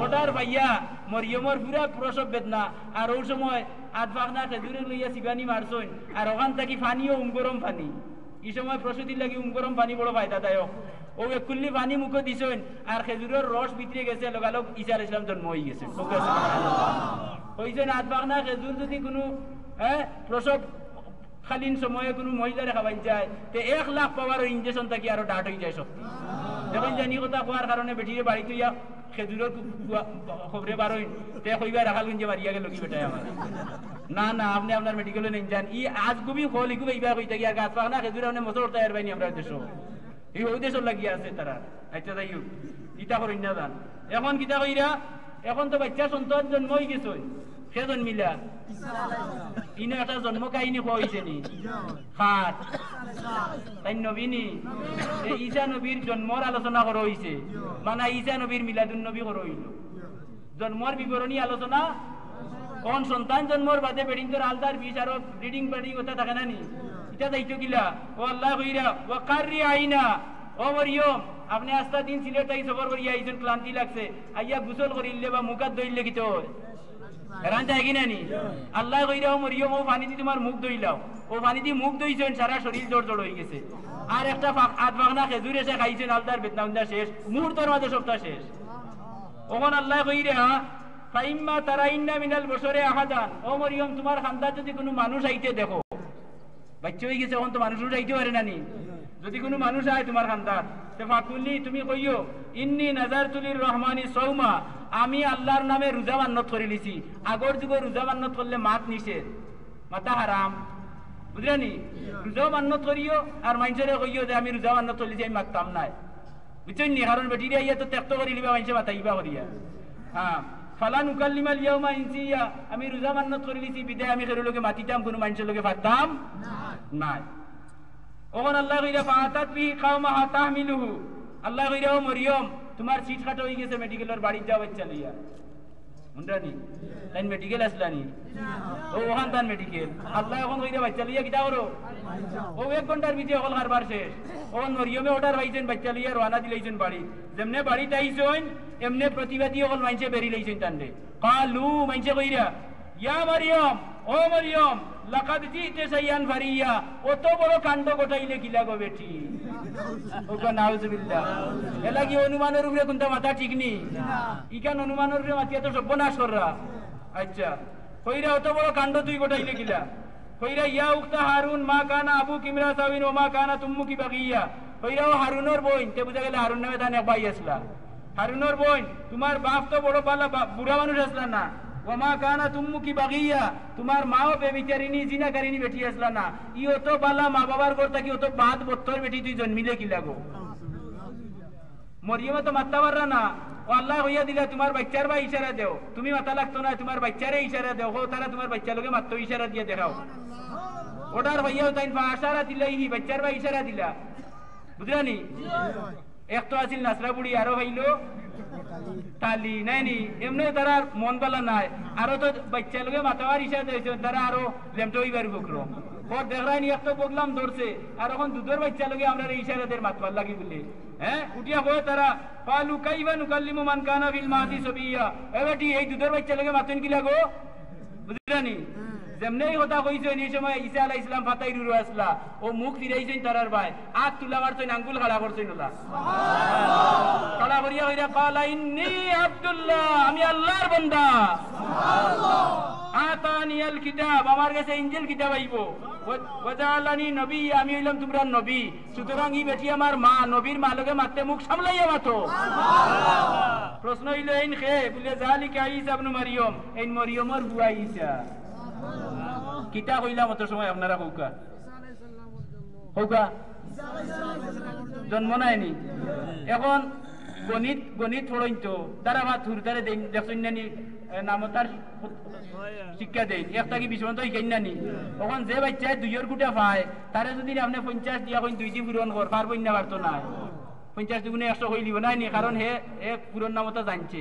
ওটার ভাইয়া মরিয়মর পুরা প্রসব বেদনা আর ওই সময় আধ ফাঁকনা খেজুরের লইয়া সিবানি মারছইন আর ওখান থেকে পানিও গরম পানি এই সময় প্রসূতির লাগি গরম পানি বড় ফায়দাদায়ক ও একুল্লি পানি মুখে দিছেন আর খেজুরের রস ভিতরে গেছে লগালগ ঈসা আলাইহিস সালাম জন্ম হয়ে গেছে ওকে সুবহানাল্লাহ হইছেন আধ ফাঁকনা খেজুর যদি কোনো প্রসব খালিন সময়ে কোনো মহিলারে খাবাই যায় তো 1 লাখ পাওয়ার ইনজেকশন থাকি আরো ডাট হয়ে যায় শক্তি যখন জানি কথা কোয়ার কারণে বেটিরে বাড়িতে ইয়া খেজুরের খবরে বারোই তে কইবা রাখাল গুঞ্জে মারিয়া গেল কি বেটায় আমার না না আপনি আপনার মেডিকেলে নেই যান ই আজ গুবি হল ইগুবে ইবা কইতা গিয়া গাছ পাখনা খেজুর আপনি মতো উঠতে আর বাইনি আমরা দেশ এই ওই দেশ লাগিয়া আছে তারা আচ্ছা তাই ইটা করেন না জান এখন কিতা কইরা এখন তো বাচ্চা সন্তান জন্ম হয়ে গেছে সে জন্মিলা ইনে একটা জন্ম কাহিনী হয়েছে নি খাট তাই নবীনি এই ঈসা নবীর জন্মর আলোচনা করা হয়েছে মানে ঈসা নবীর মিলাদুন নবী করা হইল জন্মর বিবরণী আলোচনা কোন সন্তান জন্মর বাদে বেডিং তোর আলদার বিষ আরো ব্লিডিং ব্লিডিং কথা থাকে না নি এটা দায়িত্ব কিলা ও আল্লাহ কইরা ওয়া কাররি আইনা ও মরিয়ম আপনি আস্তা দিন সিলেট তাই সফর করিয়া আইছেন ক্লান্তি লাগছে আইয়া গোসল করিলে বা মুখাত দইলে কি তো হেরান যায় কিনা নি আল্লাহ কইরা ও মরিয়ম ও পানি দি তোমার মুখ দইলাও ও পানি দি মুখ দইছেন সারা শরীর জড় জড় হয়ে গেছে আর একটা আধ ভাগনা খেজুর এসে খাইছেন আলদার বেদনা উন্দা শেষ মুহূর্তের মাঝে সপ্তাহ শেষ ওখান আল্লাহ কইরা ফাইম্মা তারাইন্না মিনাল বশরে আহাদান ও মরিয়ম তোমার খান্দা যদি কোনো মানুষ আইতে দেখো বাচ্চা হয়ে গেছে এখন তো মানুষ আইতে পারে না নি যদি কোনো মানুষ আয় তোমার খান্দার তে ফাকুলি তুমি কইও ইন্নী নাযারতুলির রহমানি সাওমা আমি আল্লাহর নামে রোজা মান্নত করে লিছি আগর যুগে রোজা মান্নত করলে মাত নিষেধ মাতা হারাম বুঝলেনি রোজা মান্নত করিও আর মানুষের কইও যে আমি রোজা মান্নত করলিছি আমি মাততাম নাই বুঝছেন নি কারণ বেটিরা ইয়া তো ত্যাক্ত করে লিবা মানুষে মাতাইবা করিয়া হ্যাঁ ফালা নুকাল্লিমাল ইয়াউমা ইনসিয়া আমি রোজা মান্নত করে লিছি বিদায় আমি কারো লোকে মাতিতাম কোনো মানুষের লোকে পারতাম নাই ওখান আল্লাহ কইরা ফাতাত বিহি কাওমাহা তাহমিলুহু আল্লাহ কইরা ও মরিয়ম তোমার সিট খাটো হয়ে গেছে মেডিকেলের বাড়ি যাও বাচ্চা লইয়া মুন্ডানি তাই মেডিকেল আসলানি ও ওখান তান মেডিকেল আল্লাহ এখন কইরা বাচ্চা লইয়া কিটা করো ও 1 ঘন্টার ভিতরে হল কারবার শেষ ওখান মরিয়মে অর্ডার পাইছেন বাচ্চা লইয়া রওনা দিলাইছেন বাড়ি যেমনে বাড়িতে আইছেন এমনে প্রতিবাদী হল মাইনসে বেরি লাইছেন তান্ডে কালু মাইনসে কইরা ইয়া মরিয়ম ও মরিয়ম লাকাদ জিতে শাইয়ান ফারিয়া অত বড় কাণ্ড গোটাইলে কিলা গো বেটি ওগো নাউজুবিল্লাহ এলা কি অনুমানের উপরে কোনটা মাথা ঠিক নি ইকান অনুমানের উপরে মাথা তো সর্বনাশ কররা আচ্ছা কইরা অত বড় কাণ্ড তুই গোটাইলে কিলা কইরা ইয়া উখতা হারুন মা কানা আবু কিমরা সাবিন ও মা কানা তুম্মুকি বাগিয়া কইরা ও হারুনের বোন তে বুঝা গেল হারুন নামে তানে ভাই আসলা হারুনের বোন তোমার বাপ তো বড় পালা বুড়া মানুষ আসলা না ওমা কানা তুম্মুকি বাগিয়া তোমার মাও বেবিচারিনী জিনাকারিনী বেটি আসলা না ই অত বালা মা বাবার ঘর থাকি অত বাদ বত্তর বেটি তুই জন্মিলে কি লাগো মরিয়মে তো মাত্তা পাররা না ও আল্লাহ হইয়া দিলা তোমার বাচ্চার বা ইশারা দেও তুমি মাথা লাগতো না তোমার বাচ্চারে ইশারা দেও হো তারা তোমার বাচ্চা লোকে মাত্র ইশারা দিয়ে দেখাও ওটার হইয়াও তাই আশারা দিলাই বাচ্চার বা ইশারা দিলা বুঝলানি এক তো আছিল নাসরা বুড়ি আরো হইলো টালি নাই নি এমনি তারা মন বালা নাই আরো তো বাচ্চা লোকে মাতাবার ইচ্ছা দিয়েছে তারা আরো লেমটো হইবার বকরম ওর দেখরাই নি একটা বগলাম ধরছে আর এখন দুধের বাচ্চা লোকে আমরা এই ইশারাদের মাতবার লাগি বলে হ্যাঁ উঠিয়া হয় তারা পালু কাইবা নুকাল্লিমু মান কানা ফিল মাদি সাবিয়া এবাটি এই দুধের বাচ্চা লোকে মাতুন কি লাগো বুঝলানি যেমনি কথা কইছেন এই সময় ঈসা আলাইহিস সালাম ফাতাই রুরু আসলা ও মুখ ফিরাইছেন তারার ভাই আত তুলা মারছেন আঙ্গুল খাড়া করছেন ওলা সুবহানাল্লাহ খাড়া করিয়া কইরা কালা ইন্নী আব্দুল্লাহ আমি আল্লাহর বান্দা সুবহানাল্লাহ আতানিয়াল কিতাব আমার কাছে ইনজিল কিতাব আইবো ওয়াজালানি নবী আমি হইলাম তোমরা নবী সুতরাং ই বেটি আমার মা নবীর মা লগে মারতে মুখ সামলাইয়া মাতো সুবহানাল্লাহ প্রশ্ন হইলো এইন খে বলে জালিকা ঈসা ইবনে মারইয়াম এই মরিয়মের বুয়া ঈসা কিতা কইলাম অত সময় আপনারা হৌকা হৌকা জন্ম নাইনি এখন গণিত পড়ইন তো তারা ভাত হুরতারে দেন দেখছেন নানি নামতার শিক্ষা দেন একটা কি বিশ্বন্ত শিখাইন নানি তখন যে বাচ্চায় দুইয়ের গুটা পায় তারে যদি আপনি 50 দিয়া কইন 2 পূরণ কর পারবই না পারতো না 50 দুগুণে 100 হইলিব নাইনি কারণ হে এক পূরণ নামতা জানছে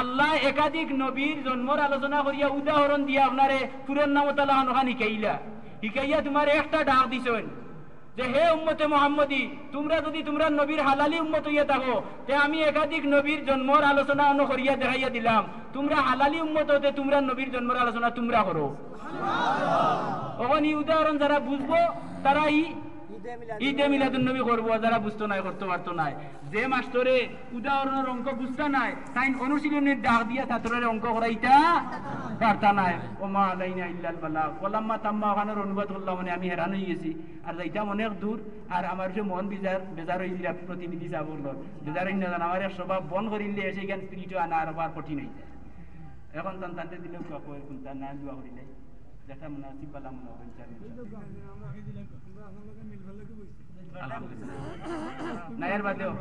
আল্লাহ একাধিক নবীর জন্মর আলোচনা করিয়া উদাহরণ দিয়া আপনারে পূরণ নামতা লাহান শিখাইয়া তোমার একটা ডাক দিছেন যে হে উম্মতে মুহাম্মদী তোমরা যদি তোমরা নবীর হালালি উম্মত হইয়া থাকো তে আমি একাধিক নবীর জন্মর আলোচনা করিয়া দেখাইয়া দিলাম তোমরা হালালি উম্মত হতে তোমরা নবীর জন্মর আলোচনা তোমরা করো তখন এই উদাহরণ যারা বুঝবো তারা ঈদে মিলাদুন নবী করবো যারা বুঝতো নাই করতে পারতো নাই যে মাস্টরে উদাহরণের অঙ্ক বুঝতা নাই তাই অনুশীলনের ডাক দিয়া ছাত্রের অঙ্ক করাইতা পারতা নাই ও মা আলাইনা ইল্লাল বালাগ ওলাম্মা তাম্মা ওখানের অনুবাদ করলাম মানে আমি হেরান হয়ে গেছি আর যাইতাম অনেক দূর আর আমার যে মন বেজার হয়ে দিলা প্রতিনিধি যা বলল বেজার হই না জান আমার স্বভাব বন করিলে এসে এখান স্পিরিটও আনা আর আবার কঠিন হয়ে যায় এখন তানতে দিলেও কোন তার না দোয়া করিলে যেটা মনে আছে পালা মনে হবে নায়ের বাদেও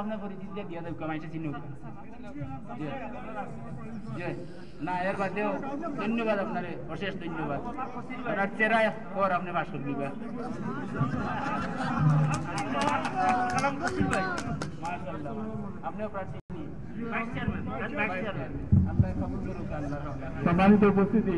আপনার পরিচিত দিয়া দেব কামাইছে চিনুক নায়ের বাদেও ধন্যবাদ আপনার অশেষ ধন্যবাদ আপনার চেরা পর আপনি পাশ করে দিবা আপনিও প্রার্থী সম্মানিত উপস্থিতি